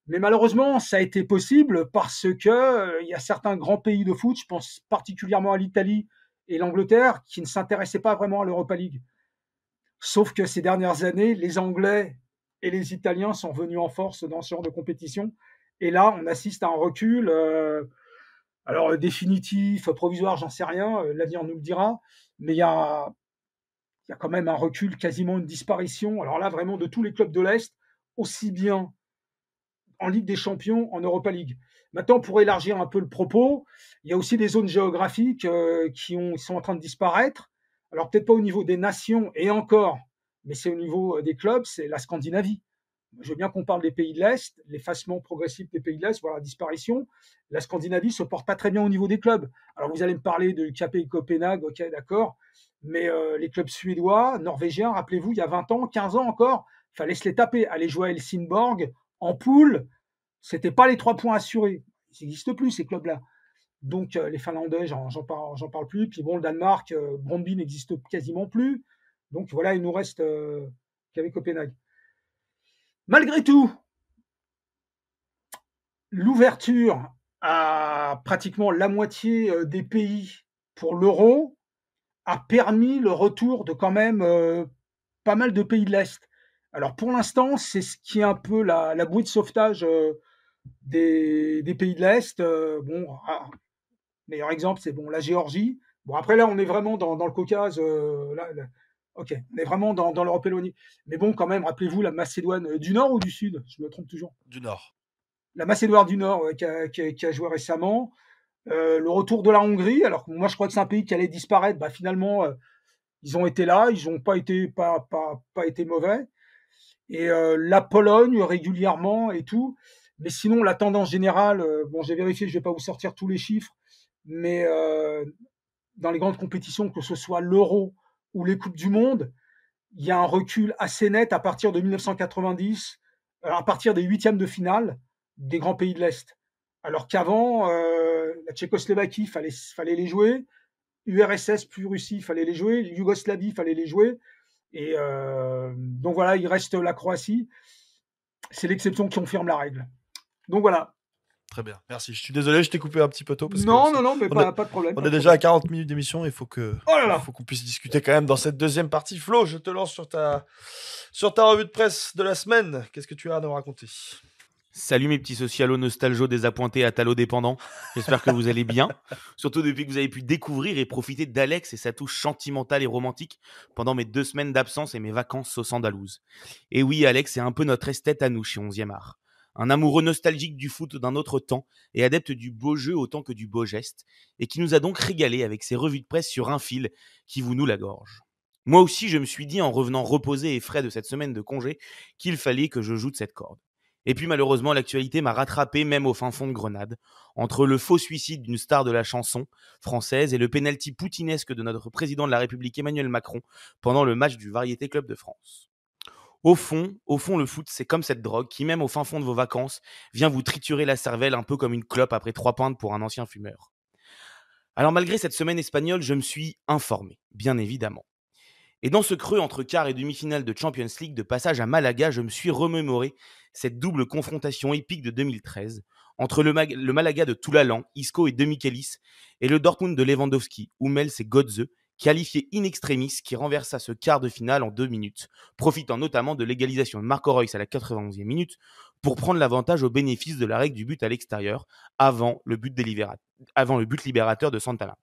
Mais malheureusement, ça a été possible parce que y a certains grands pays de foot, je pense particulièrement à l'Italie et l'Angleterre, qui ne s'intéressaient pas vraiment à l'Europa League. Sauf que ces dernières années, les Anglais et les Italiens sont venus en force dans ce genre de compétition. Et là, on assiste à un recul, alors définitif, provisoire, j'en sais rien, l'avenir nous le dira, mais il y a quand même un recul, quasiment une disparition, alors là, vraiment de tous les clubs de l'Est, aussi bien en Ligue des Champions, en Europa League. Maintenant, pour élargir un peu le propos, il y a aussi des zones géographiques qui sont en train de disparaître. Alors peut-être pas au niveau des nations, et encore, mais c'est au niveau des clubs, c'est la Scandinavie. Je veux bien qu'on parle des pays de l'Est, l'effacement progressif des pays de l'Est, voire la disparition. La Scandinavie ne se porte pas très bien au niveau des clubs. Alors vous allez me parler de KP Copenhague, ok, d'accord, mais les clubs suédois, norvégiens, rappelez-vous, il y a 20 ans, 15 ans encore, il fallait se les taper. Aller jouer à Helsingborg en poule, c'était pas les 3 points assurés. Ils n'existent plus, ces clubs-là. Donc les Finlandais, j'en parle plus. Puis bon, le Danemark, Brøndby n'existe quasiment plus. Donc voilà, il nous reste KP Copenhague. Malgré tout, l'ouverture à pratiquement la moitié des pays pour l'euro a permis le retour de quand même pas mal de pays de l'Est. Alors pour l'instant, c'est ce qui est un peu la bouée de sauvetage des pays de l'Est. Meilleur exemple, c'est la Géorgie. Bon, après là, on est vraiment dans le Caucase. Ok, on est vraiment dans l'Europe éloignée. Mais bon, quand même, rappelez-vous la Macédoine du Nord ou du Sud ? Je me trompe toujours. Du Nord. La Macédoine du Nord, qui a joué récemment. Le retour de la Hongrie. Alors moi, je crois que c'est un pays qui allait disparaître. Finalement, ils ont été là. Ils n'ont pas été mauvais. Et la Pologne, régulièrement et tout. Mais sinon, la tendance générale, j'ai vérifié, je ne vais pas vous sortir tous les chiffres, mais dans les grandes compétitions, que ce soit l'Euro ou les Coupes du Monde, il y a un recul assez net à partir de 1990, à partir des 8e de finale des grands pays de l'Est. Alors qu'avant, la Tchécoslovaquie, fallait les jouer, URSS plus Russie, fallait les jouer, Yougoslavie, fallait les jouer. Et donc voilà, il reste la Croatie. C'est l'exception qui confirme la règle. Donc voilà. Très bien, merci. Je suis désolé, je t'ai coupé un petit peu tôt. Parce non, mais pas de problème. On est déjà à 40 minutes d'émission, il faut qu'on puisse discuter quand même dans cette deuxième partie. Flo, je te lance sur ta revue de presse de la semaine. Qu'est-ce que tu as à nous raconter ? Salut mes petits socialos nostalgos désappointés atalodépendants. J'espère que vous allez bien. Surtout depuis que vous avez pu découvrir et profiter d'Alex et sa touche sentimentale et romantique pendant mes 2 semaines d'absence et mes vacances sauce andalouse. Et oui, Alex est un peu notre esthète à nous chez 11e art. un amoureux nostalgique du foot d'un autre temps et adepte du beau jeu autant que du beau geste, et qui nous a donc régalé avec ses revues de presse sur un fil qui vous noue la gorge. Moi aussi, je me suis dit en revenant reposé et frais de cette semaine de congé qu'il fallait que je joue de cette corde. Et puis malheureusement, l'actualité m'a rattrapé même au fin fond de Grenade, entre le faux suicide d'une star de la chanson française et le pénalty poutinesque de notre président de la République Emmanuel Macron pendant le match du Variété Club de France. Au fond, le foot, c'est comme cette drogue qui, même au fin fond de vos vacances, vient vous triturer la cervelle un peu comme une clope après 3 pintes pour un ancien fumeur. Alors malgré cette semaine espagnole, je me suis informé, bien évidemment. Et dans ce creux entre quart et demi-finale de Champions League de passage à Malaga, je me suis remémoré cette double confrontation épique de 2013 entre le Malaga de Toulalan, Isco et Demichelis, et le Dortmund de Lewandowski, Hummels et Götze, qualifié in extremis, qui renversa ce quart de finale en 2 minutes, profitant notamment de l'égalisation de Marco Reus à la 91e minute pour prendre l'avantage au bénéfice de la règle du but à l'extérieur avant le but libérateur de Santana.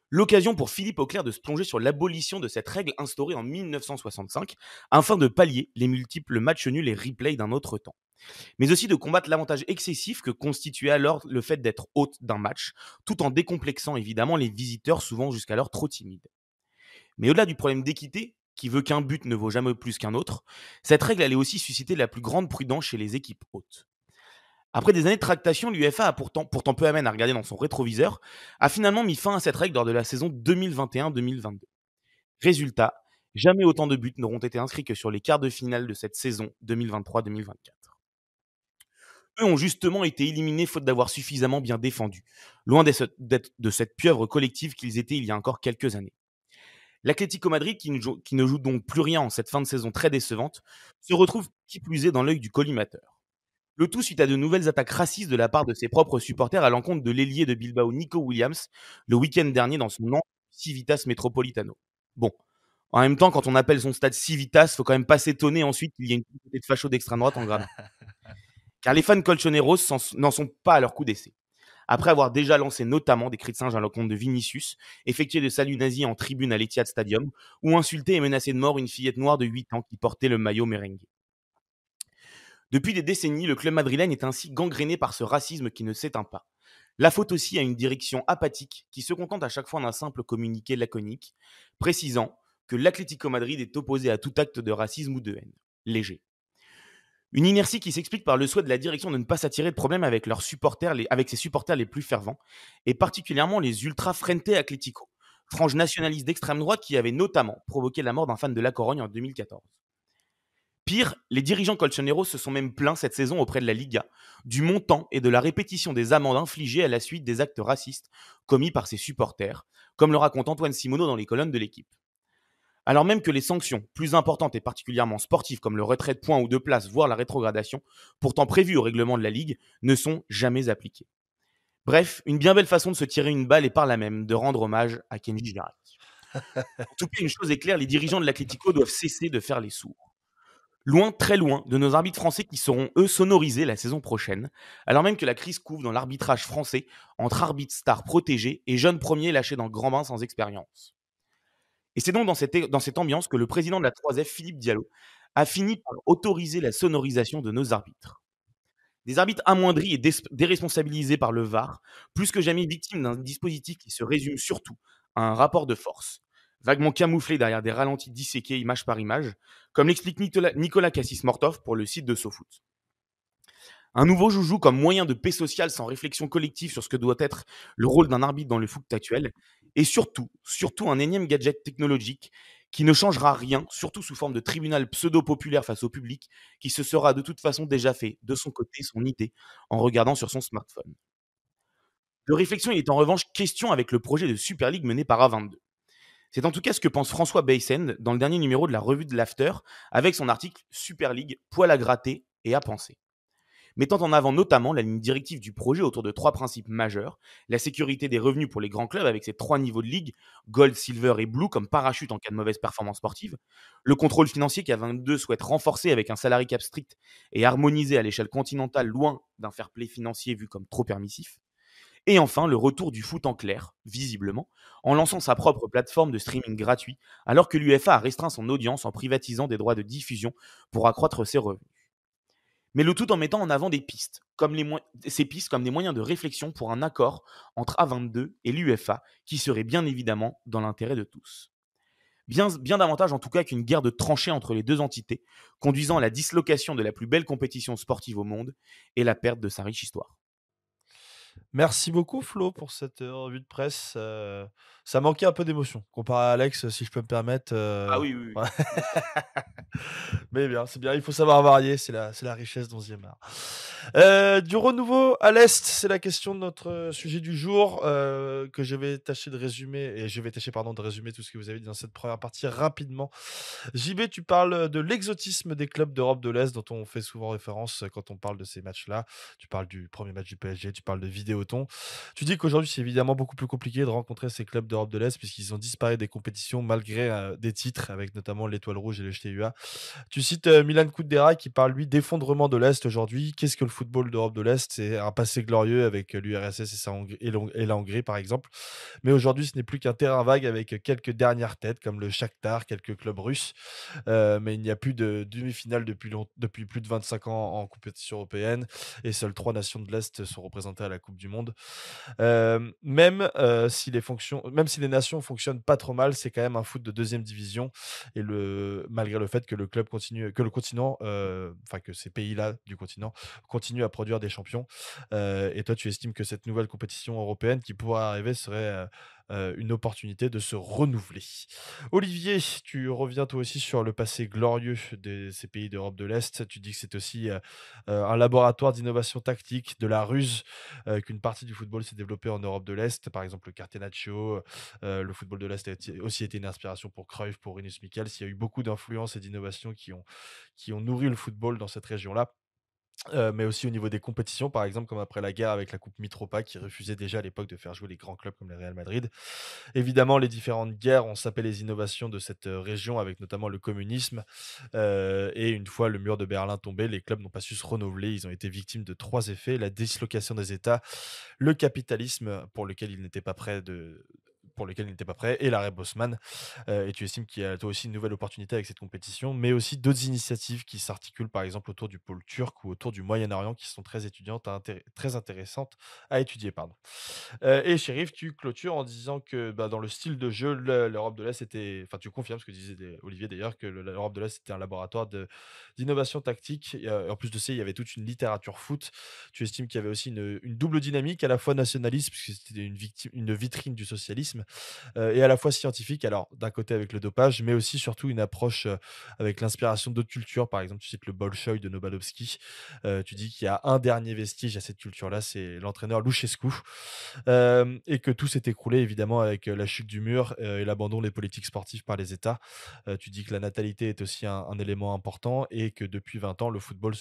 L'occasion pour Philippe Auclair de se plonger sur l'abolition de cette règle instaurée en 1965 afin de pallier les multiples matchs nuls et replays d'un autre temps. Mais aussi de combattre l'avantage excessif que constituait alors le fait d'être hôte d'un match, tout en décomplexant évidemment les visiteurs souvent jusqu'alors trop timides. Mais au-delà du problème d'équité, qui veut qu'un but ne vaut jamais plus qu'un autre, cette règle allait aussi susciter la plus grande prudence chez les équipes hôtes. Après des années de tractation, l'UEFA a pourtant peu amène à regarder dans son rétroviseur, a finalement mis fin à cette règle lors de la saison 2021-2022. Résultat, jamais autant de buts n'auront été inscrits que sur les quarts de finale de cette saison 2023-2024. Eux ont justement été éliminés faute d'avoir suffisamment bien défendu, loin d'être de cette pieuvre collective qu'ils étaient il y a encore quelques années. L'Atlético Madrid, qui ne joue donc plus rien en cette fin de saison très décevante, se retrouve qui plus est dans l'œil du collimateur. Le tout suite à de nouvelles attaques racistes de la part de ses propres supporters à l'encontre de l'ailier de Bilbao Nico Williams le week-end dernier dans son Civitas Metropolitano. Bon, en même temps, quand on appelle son stade Civitas, faut quand même pas s'étonner ensuite qu'il y ait une communauté de fachos d'extrême droite en gradin. Car les fans colchoneros n'en sont pas à leur coup d'essai. Après avoir déjà lancé notamment des cris de singe à l'encontre de Vinicius, effectué des saluts nazis en tribune à l'Etihad Stadium, ou insulté et menacé de mort une fillette noire de 8 ans qui portait le maillot merengue. Depuis des décennies, le club madrilène est ainsi gangréné par ce racisme qui ne s'éteint pas. La faute aussi à une direction apathique qui se contente à chaque fois d'un simple communiqué laconique, précisant que l'Atlético Madrid est opposé à tout acte de racisme ou de haine. Léger. Une inertie qui s'explique par le souhait de la direction de ne pas s'attirer de problèmes avec ses supporters les plus fervents, et particulièrement les ultra frente Atlético, frange nationaliste d'extrême droite qui avait notamment provoqué la mort d'un fan de la Corogne en 2014. Pire, les dirigeants colchoneros se sont même plaints cette saison auprès de la Liga du montant et de la répétition des amendes infligées à la suite des actes racistes commis par ses supporters, comme le raconte Antoine Simoneau dans les colonnes de l'Équipe. Alors même que les sanctions, plus importantes et particulièrement sportives comme le retrait de points ou de places, voire la rétrogradation, pourtant prévues au règlement de la Ligue, ne sont jamais appliquées. Bref, une bien belle façon de se tirer une balle et par là même de rendre hommage à Kenji Girac. En tout cas, une chose est claire, les dirigeants de l'Atlético doivent cesser de faire les sourds. Loin, très loin, de nos arbitres français qui seront, eux, sonorisés la saison prochaine, alors même que la crise couve dans l'arbitrage français entre arbitres stars protégés et jeunes premiers lâchés dans le grand bain sans expérience. Et c'est donc dans cette ambiance que le président de la 3F, Philippe Diallo, a fini par autoriser la sonorisation de nos arbitres. Des arbitres amoindris et déresponsabilisés par le VAR, plus que jamais victimes d'un dispositif qui se résume surtout à un rapport de force, vaguement camouflé derrière des ralentis disséqués image par image, comme l'explique Nicolas Cassis-Mortov pour le site de SoFoot. Un nouveau joujou comme moyen de paix sociale sans réflexion collective sur ce que doit être le rôle d'un arbitre dans le foot actuel, et surtout un énième gadget technologique qui ne changera rien, surtout sous forme de tribunal pseudo-populaire face au public, qui se sera de toute façon déjà fait, de son côté, son idée, en regardant sur son smartphone. De réflexion, il est en revanche question avec le projet de Super League mené par A22. C'est en tout cas ce que pense François Bayssend dans le dernier numéro de la revue de l'After, avec son article Super League, poil à gratter et à penser. Mettant en avant notamment la ligne directive du projet autour de 3 principes majeurs, la sécurité des revenus pour les grands clubs avec ses 3 niveaux de ligue, Gold, Silver et Blue comme parachute en cas de mauvaise performance sportive, le contrôle financier qu'A22 souhaite renforcer avec un salary cap strict et harmonisé à l'échelle continentale loin d'un fair play financier vu comme trop permissif, et enfin le retour du foot en clair, visiblement, en lançant sa propre plateforme de streaming gratuit alors que l'UEFA a restreint son audience en privatisant des droits de diffusion pour accroître ses revenus. mais le tout en mettant en avant des pistes, ces pistes comme des moyens de réflexion pour un accord entre A22 et l'UEFA, qui serait bien évidemment dans l'intérêt de tous. Bien davantage en tout cas qu'une guerre de tranchées entre les deux entités, conduisant à la dislocation de la plus belle compétition sportive au monde et la perte de sa riche histoire. Merci beaucoup Flo pour cette revue de presse. Ça manquait un peu d'émotion comparé à Alex, si je peux me permettre. Ah oui, oui, oui. Ouais. Mais bien, c'est bien, il faut savoir varier, c'est la richesse d'11e art. Du renouveau à l'Est, c'est la question de notre sujet du jour, que je vais tâcher de résumer, et je vais tâcher pardon, de résumer tout ce que vous avez dit dans cette première partie rapidement. JB, tu parles de l'exotisme des clubs d'Europe de l'Est dont on fait souvent référence quand on parle de ces matchs-là. Tu parles du premier match du PSG, tu parles de Vidéoton. Tu dis qu'aujourd'hui, c'est évidemment beaucoup plus compliqué de rencontrer ces clubs d'Europe de l'Est puisqu'ils ont disparu des compétitions malgré des titres, avec notamment l'Étoile Rouge et le JTUA. Tu cites Milan Kundera qui parle, lui, d'effondrement de l'Est aujourd'hui. Qu'est-ce que le football d'Europe de l'Est? C'est un passé glorieux avec l'URSS et la Hongrie, par exemple. Mais aujourd'hui, ce n'est plus qu'un terrain vague avec quelques dernières têtes, comme le Shakhtar, quelques clubs russes. Mais il n'y a plus de demi-finale depuis plus de 25 ans en compétition européenne. Et seules 3 nations de l'Est sont représentées à la Coupe du Monde. Même si les nations fonctionnent pas trop mal, c'est quand même un foot de deuxième division. Et malgré le fait que que ces pays-là du continent continuent à produire des champions. Et toi, tu estimes que cette nouvelle compétition européenne qui pourrait arriver serait une opportunité de se renouveler. Olivier, tu reviens toi aussi sur le passé glorieux de ces pays d'Europe de l'Est. Tu dis que c'est aussi un laboratoire d'innovation tactique, de la ruse, qu'une partie du football s'est développée en Europe de l'Est. Par exemple, le Catenaccio, le football de l'Est a aussi été une inspiration pour Cruyff, pour Rinus Michels. Il y a eu beaucoup d'influences et d'innovations qui ont nourri le football dans cette région-là. Mais aussi au niveau des compétitions, par exemple, comme après la guerre avec la Coupe Mitropa, qui refusait déjà à l'époque de faire jouer les grands clubs comme le Real Madrid. Évidemment, les différentes guerres ont sapé les innovations de cette région, avec notamment le communisme. Et une fois le mur de Berlin tombé, les clubs n'ont pas su se renouveler. Ils ont été victimes de 3 effets: la dislocation des États, le capitalisme pour lequel ils n'étaient pas prêts, et l'arrêt Bosman. Et tu estimes qu'il y a toi aussi une nouvelle opportunité avec cette compétition, mais aussi d'autres initiatives qui s'articulent, par exemple autour du pôle turc ou autour du Moyen-Orient, qui sont très intéressantes à étudier. Pardon. Et Chérif, tu clôtures en disant que dans le style de jeu, l'Europe de l'Est était. Enfin, tu confirmes ce que disait Olivier d'ailleurs, que l'Europe de l'Est était un laboratoire d'innovation tactique. Et, en plus de ça, il y avait toute une littérature foot. Tu estimes qu'il y avait aussi une double dynamique, à la fois nationaliste, puisque c'était une vitrine du socialisme, et à la fois scientifique. Alors, d'un côté avec le dopage, mais aussi surtout une approche avec l'inspiration d'autres cultures. Par exemple, tu cites le Bolchoï de Nobalovski. Tu dis qu'il y a un dernier vestige à cette culture-là, c'est l'entraîneur Luchescu. Et que tout s'est écroulé évidemment avec la chute du mur et l'abandon des politiques sportives par les États. Tu dis que la natalité est aussi un élément important et que depuis 20 ans, le football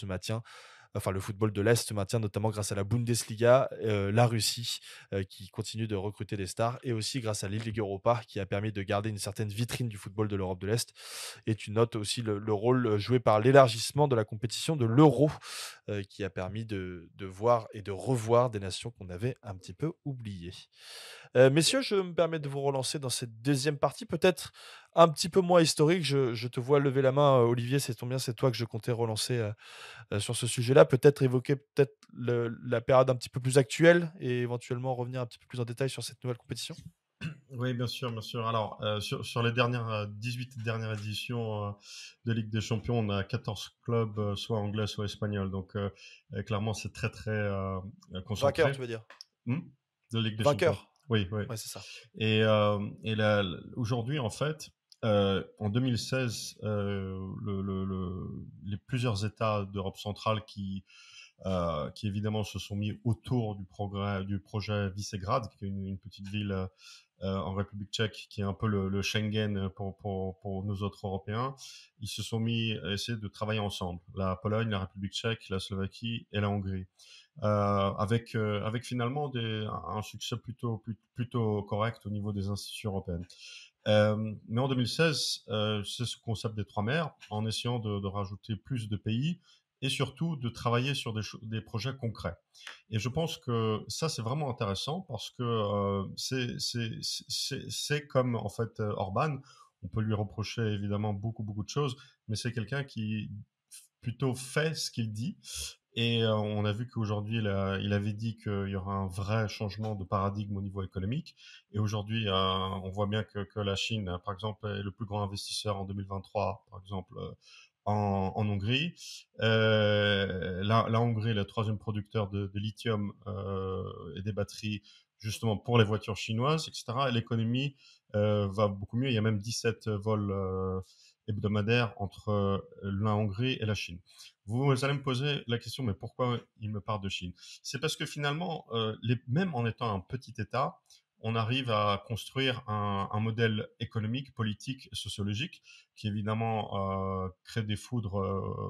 de l'Est se maintient notamment grâce à la Bundesliga, la Russie qui continue de recruter des stars, et aussi grâce à Ligue Europa qui a permis de garder une certaine vitrine du football de l'Europe de l'Est. Et tu notes aussi le rôle joué par l'élargissement de la compétition de l'Euro, qui a permis de voir et de revoir des nations qu'on avait un petit peu oubliées. Messieurs, je me permets de vous relancer dans cette deuxième partie, peut-être un petit peu moins historique. Je te vois lever la main, Olivier, c'est ton bien, c'est toi que je comptais relancer sur ce sujet-là. Peut-être évoquer la période un petit peu plus actuelle et éventuellement revenir un petit peu plus en détail sur cette nouvelle compétition. Oui, bien sûr, bien sûr. Alors, sur les 18 dernières éditions de Ligue des Champions, on a 14 clubs, soit anglais, soit espagnols. Donc, clairement, c'est très, très concentré. Vainqueur, tu veux dire? De Ligue des Champions. Vainqueur. Oui, oui. Ouais, c'est ça. Et aujourd'hui, en fait, en 2016, les plusieurs États d'Europe centrale qui évidemment se sont mis autour du projet Visegrad, qui est une petite ville en République tchèque, qui est un peu le Schengen pour nous autres Européens. Ils se sont mis à essayer de travailler ensemble. La Pologne, la République tchèque, la Slovaquie et la Hongrie. Avec finalement un succès plutôt correct au niveau des institutions européennes. Mais en 2016, c'est ce concept des 3 mers, en essayant de rajouter plus de pays et surtout de travailler sur des projets concrets. Et je pense que ça, c'est vraiment intéressant parce que c'est comme en fait Orban. On peut lui reprocher évidemment beaucoup de choses, mais c'est quelqu'un qui plutôt fait ce qu'il dit. Et on a vu qu'aujourd'hui, il avait dit qu'il y aura un vrai changement de paradigme au niveau économique. Et aujourd'hui, on voit bien que la Chine, par exemple, est le plus grand investisseur en 2023, par exemple, en Hongrie. La Hongrie est le troisième producteur de lithium et des batteries, justement pour les voitures chinoises, etc. Et l'économie va beaucoup mieux. Il y a même 17 vols hebdomadaires entre la Hongrie et la Chine. Vous allez me poser la question, mais pourquoi il me parle de Chine? C'est parce que finalement, même en étant un petit État, on arrive à construire un modèle économique, politique, sociologique, qui évidemment crée des foudres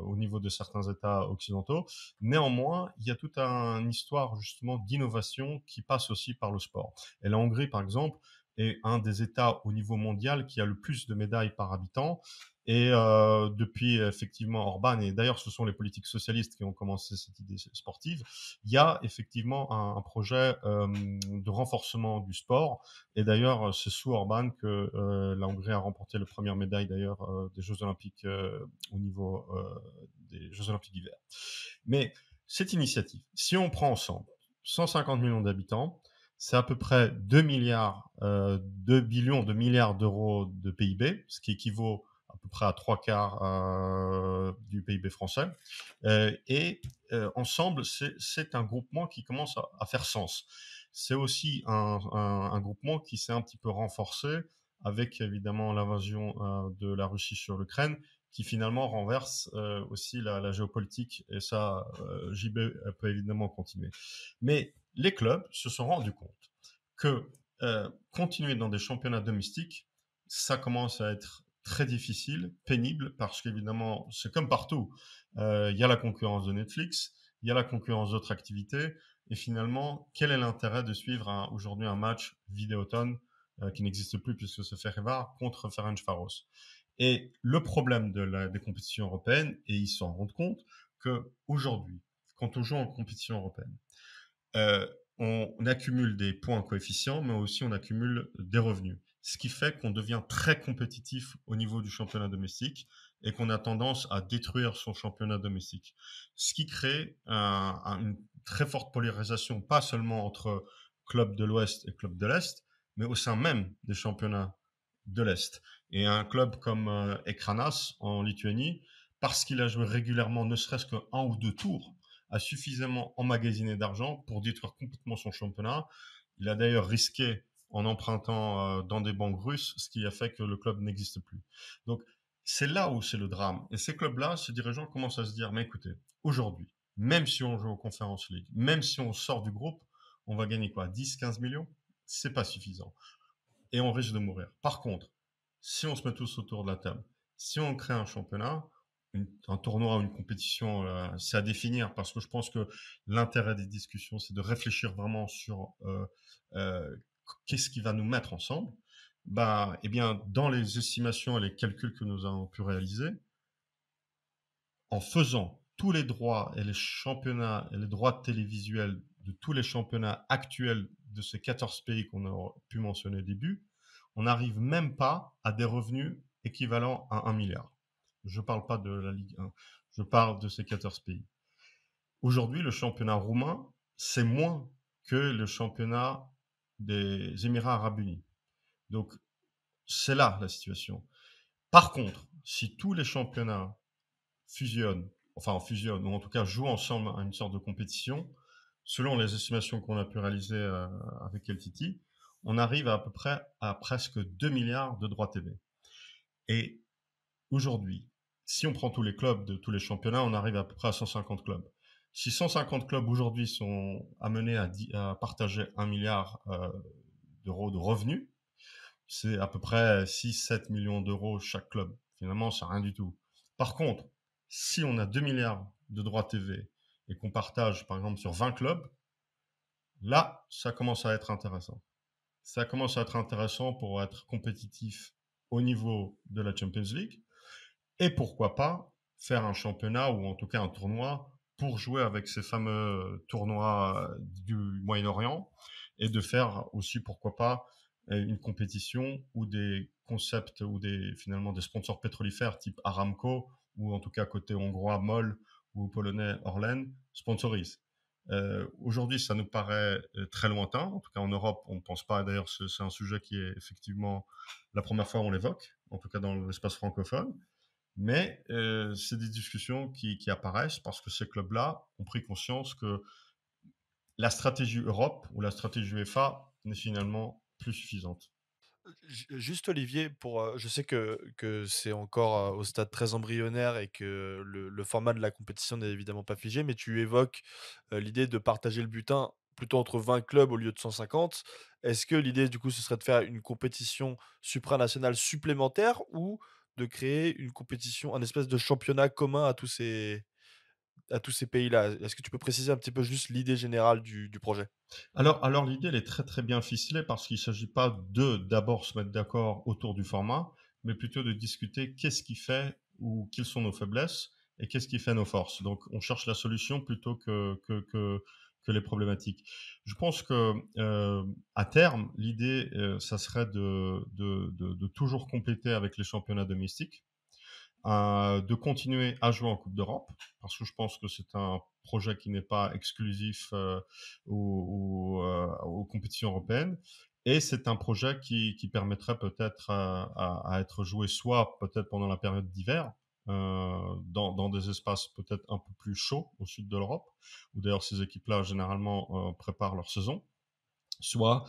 au niveau de certains États occidentaux. Néanmoins, il y a toute une histoire justement d'innovation qui passe aussi par le sport. Et la Hongrie, par exemple, est un des États au niveau mondial qui a le plus de médailles par habitant. Et depuis effectivement Orban, et d'ailleurs ce sont les politiques socialistes qui ont commencé cette idée sportive, il y a effectivement un projet de renforcement du sport. Et d'ailleurs c'est sous Orban que la Hongrie a remporté la première médaille d'ailleurs des Jeux Olympiques au niveau des Jeux Olympiques d'hiver. Mais cette initiative, si on prend ensemble 150 millions d'habitants, c'est à peu près 2 milliards, 2 billions de milliards d'euros de PIB, ce qui équivaut à peu près à 3/4 du PIB français. Ensemble, c'est un groupement qui commence à faire sens. C'est aussi un groupement qui s'est un petit peu renforcé avec évidemment l'invasion de la Russie sur l'Ukraine, qui finalement renverse aussi la géopolitique. Et ça, JB peut évidemment continuer. Mais les clubs se sont rendus compte que continuer dans des championnats domestiques, ça commence à être très difficile, pénible, parce qu'évidemment, c'est comme partout. Il y a la concurrence de Netflix, il y a la concurrence d'autres activités, et finalement, quel est l'intérêt de suivre aujourd'hui un match Vidéoton qui n'existe plus puisque c'est Ferencváros contre Ferencváros? Et le problème des compétitions européennes, et ils s'en rendent compte, que aujourd'hui, quand on joue en compétition européenne, on accumule des points coefficients, mais aussi on accumule des revenus. Ce qui fait qu'on devient très compétitif au niveau du championnat domestique et qu'on a tendance à détruire son championnat domestique. Ce qui crée une très forte polarisation, pas seulement entre clubs de l'Ouest et clubs de l'Est, mais au sein même des championnats de l'Est. Et un club comme Ekranas en Lituanie, parce qu'il a joué régulièrement, ne serait-ce qu'un ou deux tours, a suffisamment emmagasiné d'argent pour détruire complètement son championnat. Il a d'ailleurs risqué en empruntant dans des banques russes, ce qui a fait que le club n'existe plus. Donc, c'est là où c'est le drame. Et ces clubs-là, ces dirigeants commencent à se dire, mais écoutez, aujourd'hui, même si on joue aux Conference League, même si on sort du groupe, on va gagner quoi, 10, 15 millions? C'est pas suffisant. Et on risque de mourir. Par contre, si on se met tous autour de la table, si on crée un championnat, un tournoi ou une compétition, c'est à définir, parce que je pense que l'intérêt des discussions, c'est de réfléchir vraiment sur qu'est-ce qui va nous mettre ensemble. Eh bien, dans les estimations et les calculs que nous avons pu réaliser, en faisant tous les droits et les championnats et les droits télévisuels de tous les championnats actuels de ces 14 pays qu'on a pu mentionner au début, on n'arrive même pas à des revenus équivalents à 1 milliard. Je ne parle pas de la Ligue 1, je parle de ces 14 pays. Aujourd'hui, le championnat roumain, c'est moins que le championnat des Émirats arabes unis. Donc, c'est là la situation. Par contre, si tous les championnats fusionnent, ou en tout cas jouent ensemble à une sorte de compétition, selon les estimations qu'on a pu réaliser avec LTT, on arrive à peu près à presque 2 milliards de droits TV. Et aujourd'hui, si on prend tous les clubs de tous les championnats, on arrive à peu près à 150 clubs. Si 150 clubs aujourd'hui sont amenés à partager 1 milliard d'euros de revenus, c'est à peu près 6-7 millions d'euros chaque club. Finalement, c'est rien du tout. Par contre, si on a 2 milliards de droits TV et qu'on partage, par exemple, sur 20 clubs, là, ça commence à être intéressant. Ça commence à être intéressant pour être compétitif au niveau de la Champions League. Et pourquoi pas faire un championnat ou en tout cas un tournoi pour jouer avec ces fameux tournois du Moyen-Orient et de faire aussi, pourquoi pas, une compétition ou des concepts ou finalement des sponsors pétrolifères type Aramco ou en tout cas côté hongrois MOL ou polonais Orlen, sponsorise. Aujourd'hui, ça nous paraît très lointain. En tout cas, en Europe, on ne pense pas. D'ailleurs, c'est un sujet qui est effectivement la première fois où on l'évoque, en tout cas dans l'espace francophone. Mais c'est des discussions qui apparaissent parce que ces clubs-là ont pris conscience que la stratégie Europe ou la stratégie UEFA n'est finalement plus suffisante. Juste Olivier, je sais que c'est encore au stade très embryonnaire et que le format de la compétition n'est évidemment pas figé, mais tu évoques l'idée de partager le butin plutôt entre 20 clubs au lieu de 150. Est-ce que l'idée du coup ce serait de faire une compétition supranationale supplémentaire ou de créer une compétition, un espèce de championnat commun à tous ces pays-là? Est-ce que tu peux préciser un petit peu juste l'idée générale du projet? Alors l'idée, elle est très très bien ficelée parce qu'il ne s'agit pas de d'abord se mettre d'accord autour du format, mais plutôt de discuter qu'est-ce qui fait ou quelles sont nos faiblesses et qu'est-ce qui fait nos forces. Donc on cherche la solution plutôt que les problématiques. Je pense que à terme, l'idée, ça serait de toujours compléter avec les championnats domestiques, de continuer à jouer en Coupe d'Europe, parce que je pense que c'est un projet qui n'est pas exclusif aux compétitions européennes. Et c'est un projet qui permettrait peut-être à être joué soit peut-être pendant la période d'hiver, dans des espaces peut-être un peu plus chauds au sud de l'Europe, où d'ailleurs ces équipes-là généralement préparent leur saison, soit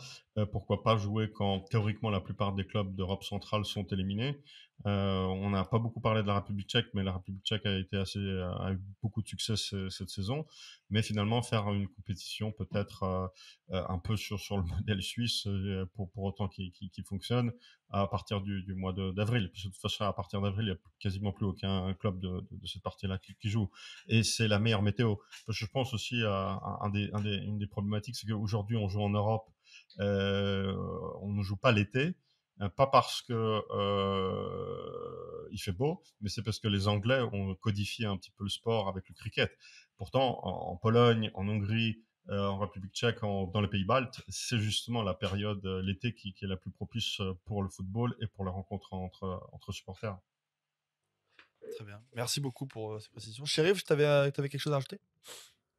pourquoi pas jouer quand théoriquement la plupart des clubs d'Europe centrale sont éliminés. On n'a pas beaucoup parlé de la République tchèque, mais la République tchèque a eu beaucoup de succès cette saison. Mais finalement, faire une compétition peut-être un peu sur le modèle suisse, pour autant qu'il fonctionne, à partir du mois d'avril. Parce que de toute façon, à partir d'avril, il n'y a quasiment plus aucun club de cette partie-là qui joue. Et c'est la meilleure météo. Parce que je pense aussi à une des problématiques, c'est qu'aujourd'hui, on joue en Europe, on ne joue pas l'été. Pas parce que il fait beau, mais c'est parce que les Anglais ont codifié un petit peu le sport avec le cricket. Pourtant, en Pologne, en Hongrie, en République tchèque, dans les pays baltes, c'est justement la période, l'été, qui est la plus propice pour le football et pour la rencontre entre supporters. Très bien. Merci beaucoup pour ces précisions. Chérif, tu avais quelque chose à rajouter?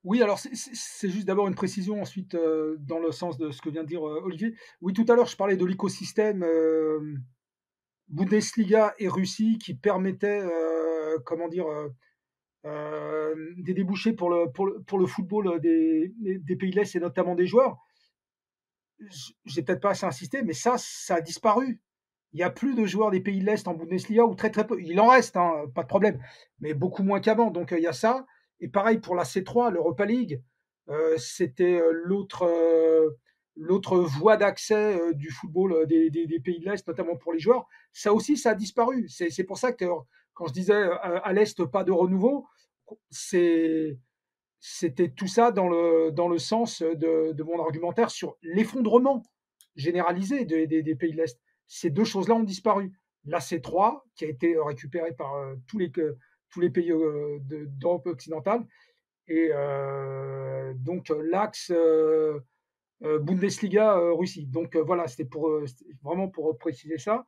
Oui, alors c'est juste d'abord une précision, ensuite, dans le sens de ce que vient de dire, Olivier. Oui, tout à l'heure, je parlais de l'écosystème, Bundesliga et Russie qui permettait, comment dire, des débouchés pour le football des pays de l'Est et notamment des joueurs. J'ai peut-être pas assez insisté, mais ça a disparu. Il n'y a plus de joueurs des pays de l'Est en Bundesliga, ou très très peu. Il en reste, hein, pas de problème, mais beaucoup moins qu'avant. Donc il y a ça. Et pareil pour la C3, l'Europa League, c'était l'autre voie d'accès du football des pays de l'Est, notamment pour les joueurs. Ça aussi, ça a disparu. C'est pour ça que quand je disais à l'Est, pas de renouveau, c'était tout ça dans le sens de mon argumentaire sur l'effondrement généralisé des pays de l'Est. Ces deux choses-là ont disparu. La C3, qui a été récupérée par tous les pays d'Europe occidentale, et donc l'axe Bundesliga Russie. Donc voilà, c'était vraiment pour préciser ça.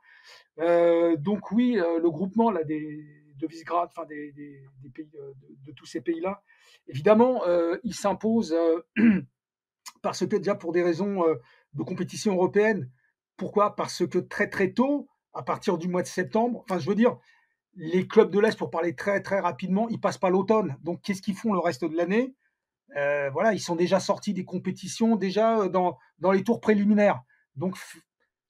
Donc oui, le groupement là, de Visegrad, enfin des pays, de tous ces pays-là, évidemment, il s'impose parce que déjà pour des raisons de compétition européenne. Pourquoi? Parce que très très tôt, à partir du mois de septembre, enfin je veux dire, les clubs de l'Est, pour parler très très rapidement, ils passent pas l'automne. Donc qu'est-ce qu'ils font le reste de l'année? Voilà, ils sont déjà sortis des compétitions, déjà dans les tours préliminaires. Donc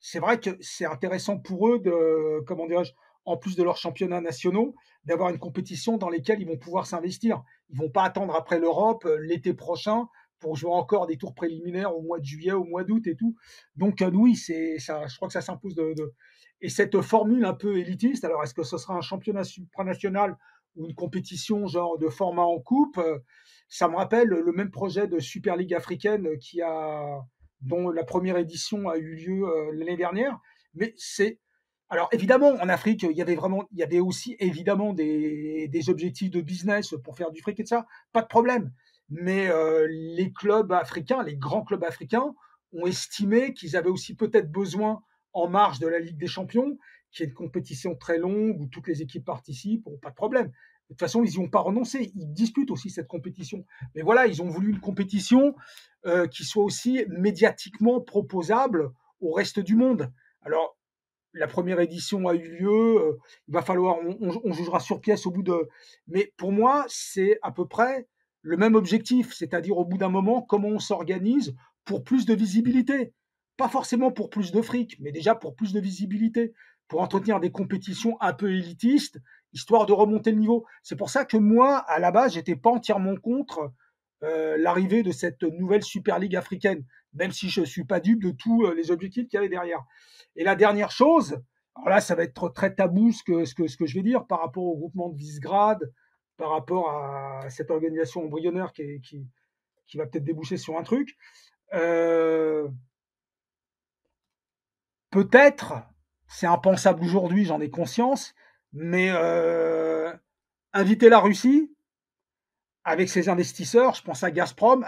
c'est vrai que c'est intéressant pour eux de, comment dirais-je, en plus de leurs championnats nationaux, d'avoir une compétition dans laquelle ils vont pouvoir s'investir. Ils vont pas attendre après l'Europe l'été prochain pour jouer encore des tours préliminaires au mois de juillet, au mois d'août et tout. Donc oui, c'est ça. Je crois que ça s'impose Et cette formule un peu élitiste. Alors est-ce que ce sera un championnat supranational ou une compétition genre de format en coupe? Ça me rappelle le même projet de Super League africaine dont la première édition a eu lieu l'année dernière. Mais alors évidemment, en Afrique, il y avait aussi évidemment des objectifs de business pour faire du fric et de ça, pas de problème. Mais les clubs africains, les grands clubs africains, ont estimé qu'ils avaient aussi peut-être besoin, en marge de la Ligue des Champions, qu'il y ait une compétition très longue où toutes les équipes participent, pas de problème. De toute façon, ils n'y ont pas renoncé. Ils disputent aussi cette compétition. Mais voilà, ils ont voulu une compétition qui soit aussi médiatiquement proposable au reste du monde. Alors, la première édition a eu lieu. Il va falloir, on jugera sur pièce au bout de. Mais pour moi, c'est à peu près le même objectif, c'est-à-dire au bout d'un moment, comment on s'organise pour plus de visibilité. Pas forcément pour plus de fric, mais déjà pour plus de visibilité, pour entretenir des compétitions un peu élitistes, histoire de remonter le niveau. C'est pour ça que moi, à la base, j'étais pas entièrement contre l'arrivée de cette nouvelle Super League africaine, même si je suis pas dupe de tous les objectifs qu'il y avait derrière. Et la dernière chose, alors là, ça va être très tabou ce que je vais dire par rapport au groupement de Visegrad, par rapport à cette organisation embryonnaire qui va peut-être déboucher sur un truc. Peut-être, c'est impensable aujourd'hui, j'en ai conscience, mais inviter la Russie avec ses investisseurs, je pense à Gazprom,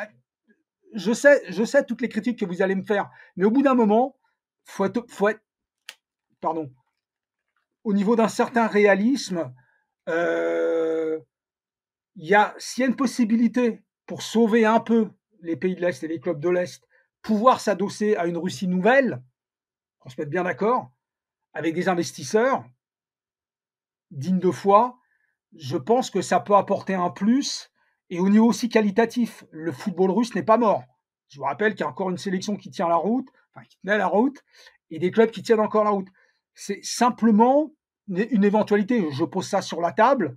je sais toutes les critiques que vous allez me faire, mais au bout d'un moment, faut être pardon, au niveau d'un certain réalisme, s'il y a une possibilité pour sauver un peu les pays de l'Est et les clubs de l'Est, pouvoir s'adosser à une Russie nouvelle, qu'on se mette bien d'accord, avec des investisseurs dignes de foi, je pense que ça peut apporter un plus. Et au niveau aussi qualitatif, le football russe n'est pas mort. Je vous rappelle qu'il y a encore une sélection qui tient la route, enfin qui tenait la route, et des clubs qui tiennent encore la route. C'est simplement une éventualité. Je pose ça sur la table.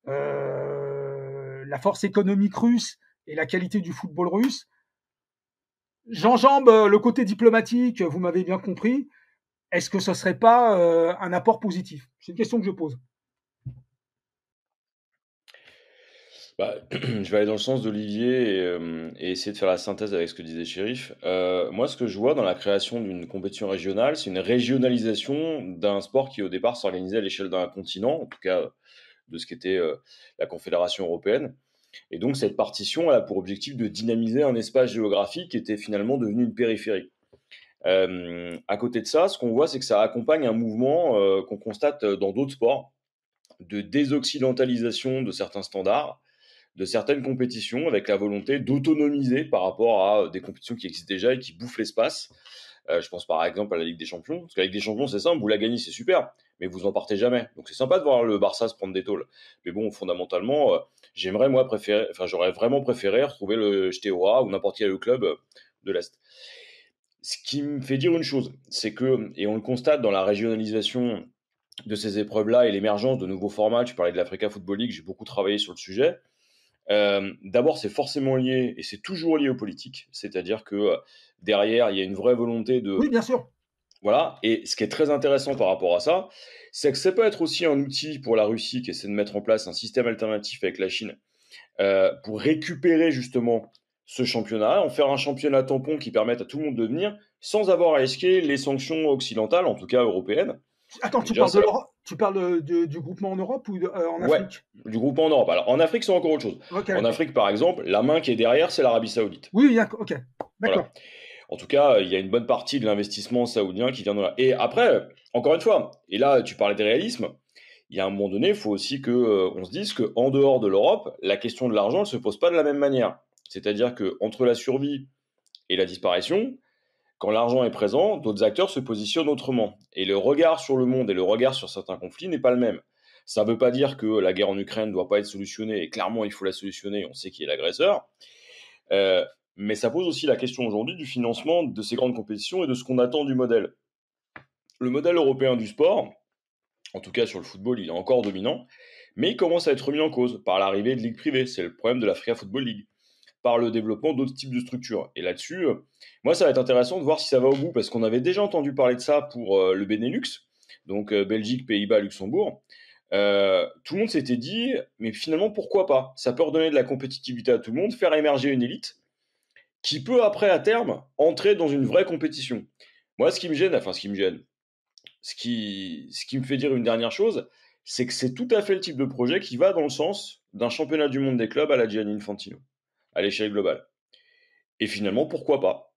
La force économique russe et la qualité du football russe. J'enjambe le côté diplomatique, vous m'avez bien compris. Est-ce que ce ne serait pas un apport positif? C'est une question que je pose. Je vais aller dans le sens d'Olivier et essayer de faire la synthèse avec ce que disait Chérif. Moi, ce que je vois dans la création d'une compétition régionale, c'est une régionalisation d'un sport qui, au départ, s'organisait à l'échelle d'un continent, en tout cas de ce qu'était la Confédération européenne. Et donc, cette partition, elle a pour objectif de dynamiser un espace géographique qui était finalement devenu une périphérie. À côté de ça, ce qu'on voit, c'est que ça accompagne un mouvement qu'on constate dans d'autres sports, de désoccidentalisation de certains standards, de certaines compétitions, avec la volonté d'autonomiser par rapport à des compétitions qui existent déjà et qui bouffent l'espace. Je pense par exemple à la Ligue des Champions, parce que la Ligue des Champions, c'est simple, vous la gagnez, c'est super, mais vous en partez jamais. Donc c'est sympa de voir le Barça se prendre des tôles. Mais bon, fondamentalement, j'aurais vraiment préféré retrouver le JTOA ou n'importe quel club de l'Est. Ce qui me fait dire une chose, c'est que, et on le constate dans la régionalisation de ces épreuves-là et l'émergence de nouveaux formats, tu parlais de l'Africa Football League, j'ai beaucoup travaillé sur le sujet. D'abord, c'est forcément lié, et c'est toujours lié aux politiques, c'est-à-dire que derrière, il y a une vraie volonté de... Oui, bien sûr. Voilà, et ce qui est très intéressant par rapport à ça, c'est que ça peut être aussi un outil pour la Russie qui essaie de mettre en place un système alternatif avec la Chine pour récupérer justement ce championnat, en faire un championnat tampon qui permette à tout le monde de venir sans avoir à risquer les sanctions occidentales, en tout cas européennes. Attends, tu parles, tu parles du groupement en Europe ou en Ouais, Afrique? du groupement en Europe. Alors en Afrique, c'est encore autre chose. Okay, en Afrique, par exemple, la main qui est derrière, c'est l'Arabie Saoudite. Oui, ok, d'accord. Voilà. En tout cas, il y a une bonne partie de l'investissement saoudien qui vient de là. Et après, encore une fois, et là, tu parlais de réalisme, il y a un moment donné, il faut aussi qu'on se dise qu'en dehors de l'Europe, la question de l'argent ne se pose pas de la même manière. C'est-à-dire qu'entre la survie et la disparition, quand l'argent est présent, d'autres acteurs se positionnent autrement. Et le regard sur le monde et le regard sur certains conflits n'est pas le même. Ça ne veut pas dire que la guerre en Ukraine ne doit pas être solutionnée, et clairement il faut la solutionner, on sait qui est l'agresseur. Mais ça pose aussi la question aujourd'hui du financement de ces grandes compétitions et de ce qu'on attend du modèle. Le modèle européen du sport, en tout cas sur le football, il est encore dominant, mais il commence à être remis en cause par l'arrivée de ligues privées. C'est le problème de l'Africa Football League, par le développement d'autres types de structures. Et là-dessus, moi, ça va être intéressant de voir si ça va au bout, parce qu'on avait déjà entendu parler de ça pour le Benelux, donc Belgique, Pays-Bas, Luxembourg. Tout le monde s'était dit, mais finalement, pourquoi pas? Ça peut redonner de la compétitivité à tout le monde, faire émerger une élite, qui peut après, à terme, entrer dans une vraie compétition. Moi, ce qui me gêne, ce qui me fait dire une dernière chose, c'est que c'est tout à fait le type de projet qui va dans le sens d'un championnat du monde des clubs à la Gianni Infantino, à l'échelle globale. Et finalement, pourquoi pas?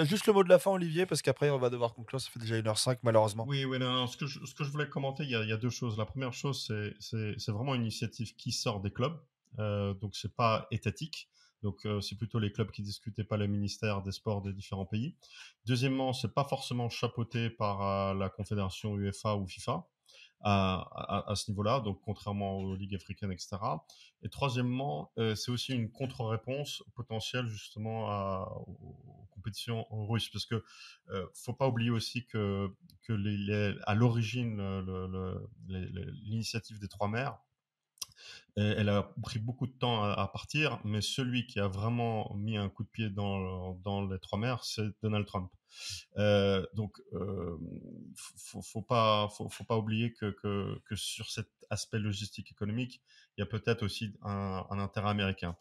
Juste le mot de la fin, Olivier, parce qu'après, on va devoir conclure. Ça fait déjà 1h05, malheureusement. Oui, non. Ce que je voulais commenter, il y a deux choses. La première chose, c'est vraiment une initiative qui sort des clubs. Donc, c'est pas étatique. Donc, c'est plutôt les clubs qui discutent et pas les ministères des sports des différents pays. Deuxièmement, c'est pas forcément chapeauté par la Confédération UEFA ou FIFA à ce niveau-là, donc contrairement aux ligues africaines, etc. Et troisièmement, c'est aussi une contre-réponse potentielle justement aux compétitions russes, parce que faut pas oublier aussi que à l'origine l'initiative des Trois Mers, elle a pris beaucoup de temps à partir, mais celui qui a vraiment mis un coup de pied dans les Trois Mers, c'est Donald Trump. Donc, faut pas oublier que sur cet aspect logistique économique, il y a peut-être aussi un intérêt américain.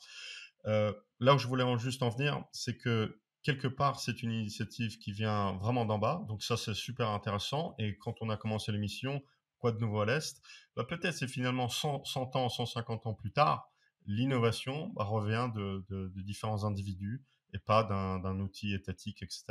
Là où je voulais juste en venir, c'est que quelque part, c'est une initiative qui vient vraiment d'en bas. Donc ça, c'est super intéressant. Et quand on a commencé l'émission, quoi de nouveau à l'Est, peut-être c'est finalement 100 ans, 150 ans plus tard, l'innovation revient de différents individus et pas d'un outil étatique, etc.,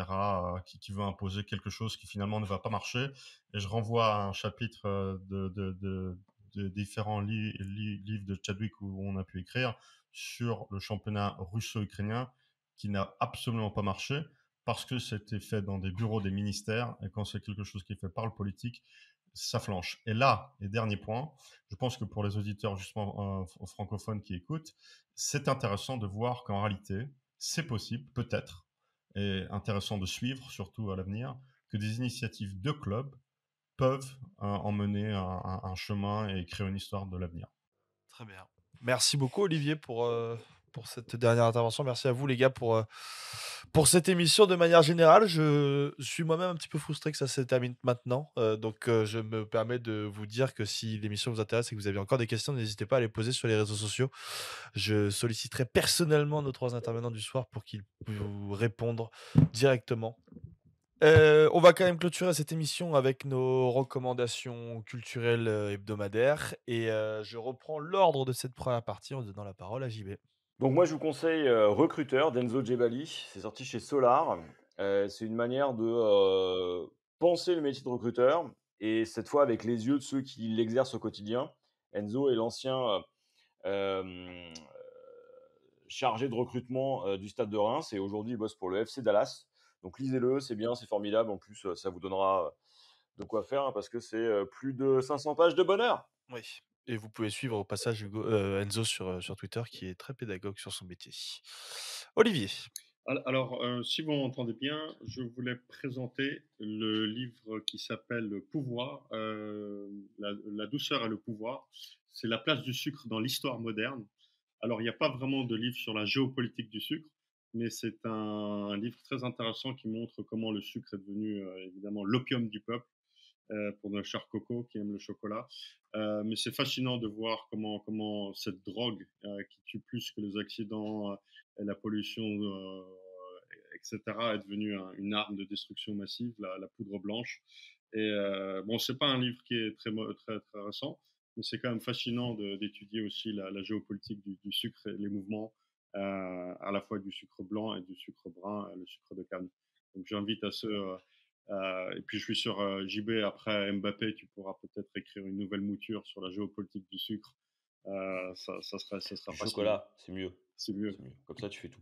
qui veut imposer quelque chose qui finalement ne va pas marcher. Et je renvoie à un chapitre de différents livres de Chadwick où on a pu écrire sur le championnat russo-ukrainien qui n'a absolument pas marché parce que c'était fait dans des bureaux des ministères et quand c'est quelque chose qui est fait par le politique, ça flanche. Et là, et dernier point, je pense que pour les auditeurs justement francophones qui écoutent, c'est intéressant de voir qu'en réalité, c'est possible, peut-être, et intéressant de suivre, surtout à l'avenir, que des initiatives de clubs peuvent emmener un chemin et créer une histoire de l'avenir. Très bien. Merci beaucoup, Olivier, pour cette dernière intervention. Merci à vous, les gars, pour cette émission de manière générale. Je suis moi-même un petit peu frustré que ça se termine maintenant. Donc, je me permets de vous dire que si l'émission vous intéresse et que vous avez encore des questions, n'hésitez pas à les poser sur les réseaux sociaux. Je solliciterai personnellement nos 3 intervenants du soir pour qu'ils vous répondent directement. On va quand même clôturer cette émission avec nos recommandations culturelles hebdomadaires. Et je reprends l'ordre de cette première partie en donnant la parole à JB. Donc moi, je vous conseille Recruteur d'Enzo Gebali. C'est sorti chez Solar. C'est une manière de penser le métier de recruteur, et cette fois avec les yeux de ceux qui l'exercent au quotidien. Enzo est l'ancien euh, chargé de recrutement du Stade de Reims, et aujourd'hui il bosse pour le FC Dallas. Donc lisez-le, c'est bien, c'est formidable. En plus, ça vous donnera de quoi faire, hein, parce que c'est plus de 500 pages de bonheur. Oui. Et vous pouvez suivre au passage Enzo sur Twitter, qui est très pédagogue sur son métier. Olivier. Alors, si vous m'entendez bien, je voulais présenter le livre qui s'appelle Pouvoir, la douceur et le pouvoir. C'est la place du sucre dans l'histoire moderne. Alors, il n'y a pas vraiment de livre sur la géopolitique du sucre, mais c'est un livre très intéressant qui montre comment le sucre est devenu évidemment l'opium du peuple pour nos chers cocos qui aiment le chocolat. Mais c'est fascinant de voir comment cette drogue qui tue plus que les accidents et la pollution, etc., est devenue une arme de destruction massive, la poudre blanche. Et bon, c'est pas un livre qui est très récent, mais c'est quand même fascinant d'étudier aussi la géopolitique du sucre et les mouvements, à la fois du sucre blanc et du sucre brun, le sucre de canne. Donc j'invite à ceux et puis je suis sur JB, après Mbappé, tu pourras peut-être écrire une nouvelle mouture sur la géopolitique du sucre. Ça sera Du fascinant. chocolat, c'est mieux. C'est mieux. C'est mieux. Comme ça, tu fais tout.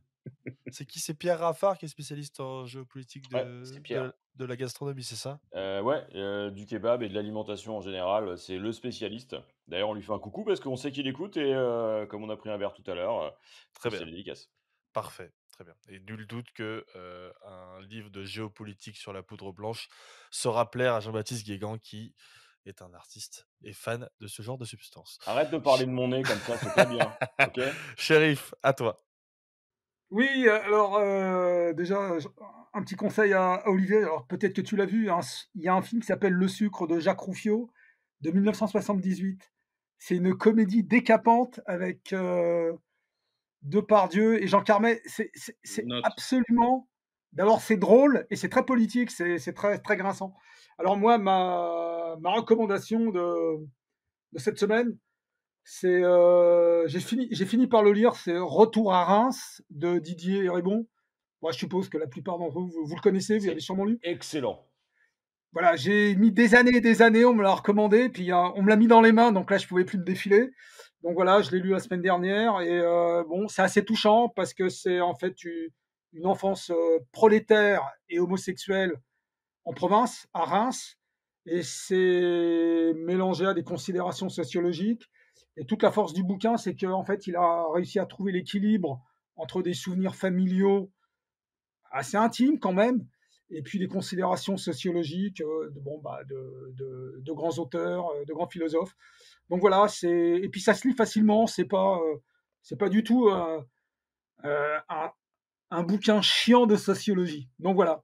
C'est qui? C'est Pierre Raffard qui est spécialiste en géopolitique Ouais, c'est Pierre. de la gastronomie, c'est ça? Ouais, du kebab et de l'alimentation en général, c'est le spécialiste. D'ailleurs, on lui fait un coucou parce qu'on sait qu'il écoute, et comme on a pris un verre tout à l'heure, Très c'est bien. dédicace. Parfait, très bien. Et nul doute que un livre de géopolitique sur la poudre blanche saura plaire à Jean-Baptiste Guégan, qui est un artiste et fan de ce genre de substance. Arrête de parler de mon nez comme ça, c'est pas bien, ok? Shérif, à toi. Oui, alors déjà, un petit conseil à Olivier. Alors peut-être que tu l'as vu, il y a un film qui s'appelle Le Sucre de Jacques Rouffio de 1978. C'est une comédie décapante avec Depardieu et Jean Carmet. C'est absolument. D'abord, c'est drôle et c'est très politique, c'est très, très grinçant. Alors moi, ma recommandation de cette semaine, c'est j'ai fini par le lire, c'est Retour à Reims de Didier Ribon. Moi, je suppose que la plupart d'entre vous le connaissez, vous C'est l'avez sûrement lu. excellent. Voilà, j'ai mis des années et des années, on me l'a recommandé, puis on me l'a mis dans les mains, donc là, je pouvais plus le défiler. Donc voilà, je l'ai lu la semaine dernière, et bon, c'est assez touchant, parce que c'est en fait une enfance prolétaire et homosexuelle en province, à Reims, et c'est mélangé à des considérations sociologiques. Et toute la force du bouquin, c'est qu'en fait, il a réussi à trouver l'équilibre entre des souvenirs familiaux assez intimes quand même, et puis des considérations sociologiques de grands auteurs, de grands philosophes. Donc voilà, et puis ça se lit facilement, c'est pas du tout un bouquin chiant de sociologie. Donc voilà,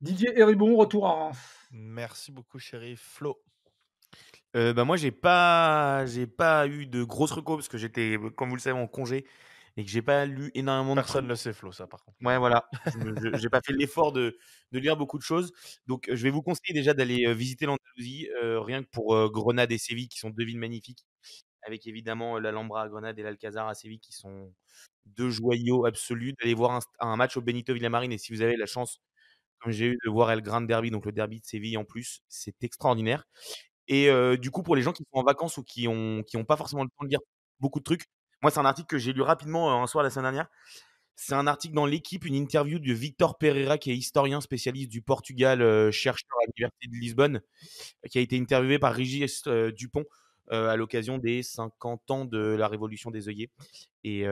Didier Héribon, retour à Reims. Merci beaucoup, chéri. Flo. Moi, j'ai pas eu de grosses recos parce que j'étais, comme vous le savez, en congé et que j'ai pas lu énormément de Personne trucs. ne le sait, Flo, ça, par contre. Ouais, voilà. J'ai pas fait l'effort de lire beaucoup de choses. Donc, je vais vous conseiller déjà d'aller visiter l'Andalousie, rien que pour Grenade et Séville, qui sont 2 villes magnifiques, avec évidemment l'Alhambra à Grenade et l'Alcazar à Séville, qui sont 2 joyaux absolus. D'aller voir un match au Benito Villamarín, et si vous avez la chance, comme j'ai eu, de voir El Gran Derby, donc le derby de Séville en plus, c'est extraordinaire. Et du coup, pour les gens qui sont en vacances ou qui ont pas forcément le temps de lire beaucoup de trucs, moi, c'est un article que j'ai lu rapidement un soir la semaine dernière. C'est un article dans l'Équipe, une interview de Victor Pereira, qui est historien spécialiste du Portugal, chercheur à l'université de Lisbonne, qui a été interviewé par Régis Dupont à l'occasion des 50 ans de la Révolution des œillets. Et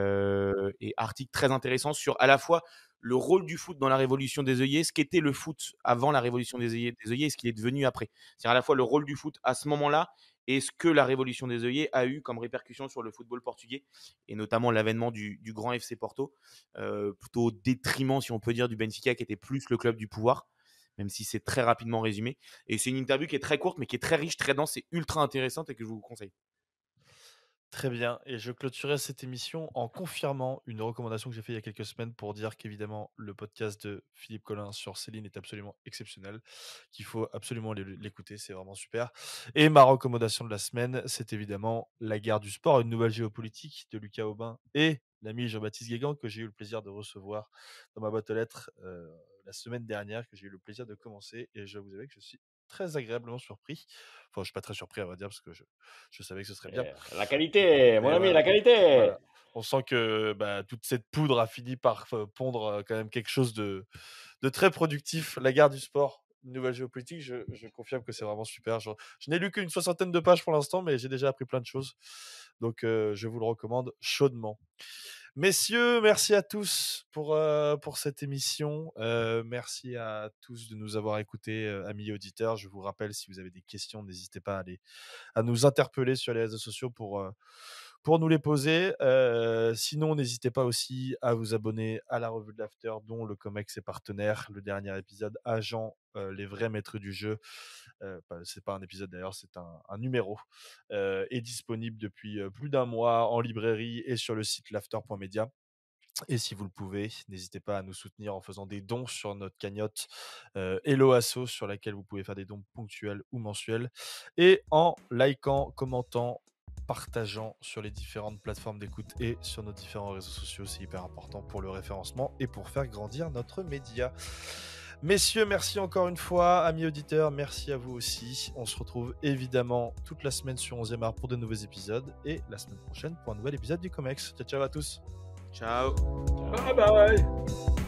article très intéressant sur à la fois le rôle du foot dans la Révolution des œillets, ce qu'était le foot avant la Révolution des œillets et ce qu'il est devenu après. C'est à la fois le rôle du foot à ce moment-là et ce que la Révolution des œillets a eu comme répercussion sur le football portugais, et notamment l'avènement du grand FC Porto, plutôt au détriment, si on peut dire, du Benfica, qui était plus le club du pouvoir, même si c'est très rapidement résumé. Et c'est une interview qui est très courte, mais qui est très riche, très dense et ultra intéressante, et que je vous conseille. Très bien, et je clôturerai cette émission en confirmant une recommandation que j'ai faite il y a quelques semaines pour dire qu'évidemment le podcast de Philippe Collin sur Céline est absolument exceptionnel, qu'il faut absolument l'écouter, c'est vraiment super. Et ma recommandation de la semaine, c'est évidemment La guerre du sport, une nouvelle géopolitique de Lucas Aubin et l'ami Jean-Baptiste Guégan, que j'ai eu le plaisir de recevoir dans ma boîte aux lettres la semaine dernière, que j'ai eu le plaisir de commencer, et je vous avoue que je suis très agréablement surpris. Enfin, je suis pas très surpris, à vrai dire, parce que je savais que ce serait bien. La qualité, mon Et ami, voilà, la qualité. voilà. On sent que toute cette poudre a fini par pondre quand même quelque chose de très productif. La guerre du sport, une nouvelle géopolitique, je confirme que c'est vraiment super. Je n'ai lu qu'une 60aine de pages pour l'instant, mais j'ai déjà appris plein de choses. Donc, je vous le recommande chaudement. Messieurs, merci à tous pour cette émission. Merci à tous de nous avoir écoutés, amis auditeurs. Je vous rappelle, si vous avez des questions, n'hésitez pas à nous interpeller sur les réseaux sociaux pour nous les poser. Sinon, n'hésitez pas aussi à vous abonner à la revue de l'After, dont le Comex est partenaire. Le dernier épisode, Agent, les vrais maîtres du jeu. C'est pas un épisode d'ailleurs, c'est un numéro. Est disponible depuis plus d'un mois en librairie et sur le site l'after.media. Et si vous le pouvez, n'hésitez pas à nous soutenir en faisant des dons sur notre cagnotte Hello Asso, sur laquelle vous pouvez faire des dons ponctuels ou mensuels, et en likant, commentant, partageant sur les différentes plateformes d'écoute et sur nos différents réseaux sociaux. C'est hyper important pour le référencement et pour faire grandir notre média. Messieurs, merci encore une fois. Amis auditeurs, merci à vous aussi. On se retrouve évidemment toute la semaine sur 11e art pour de nouveaux épisodes, et la semaine prochaine pour un nouvel épisode du Comex. Ciao, ciao à tous. Ciao. Bye bye.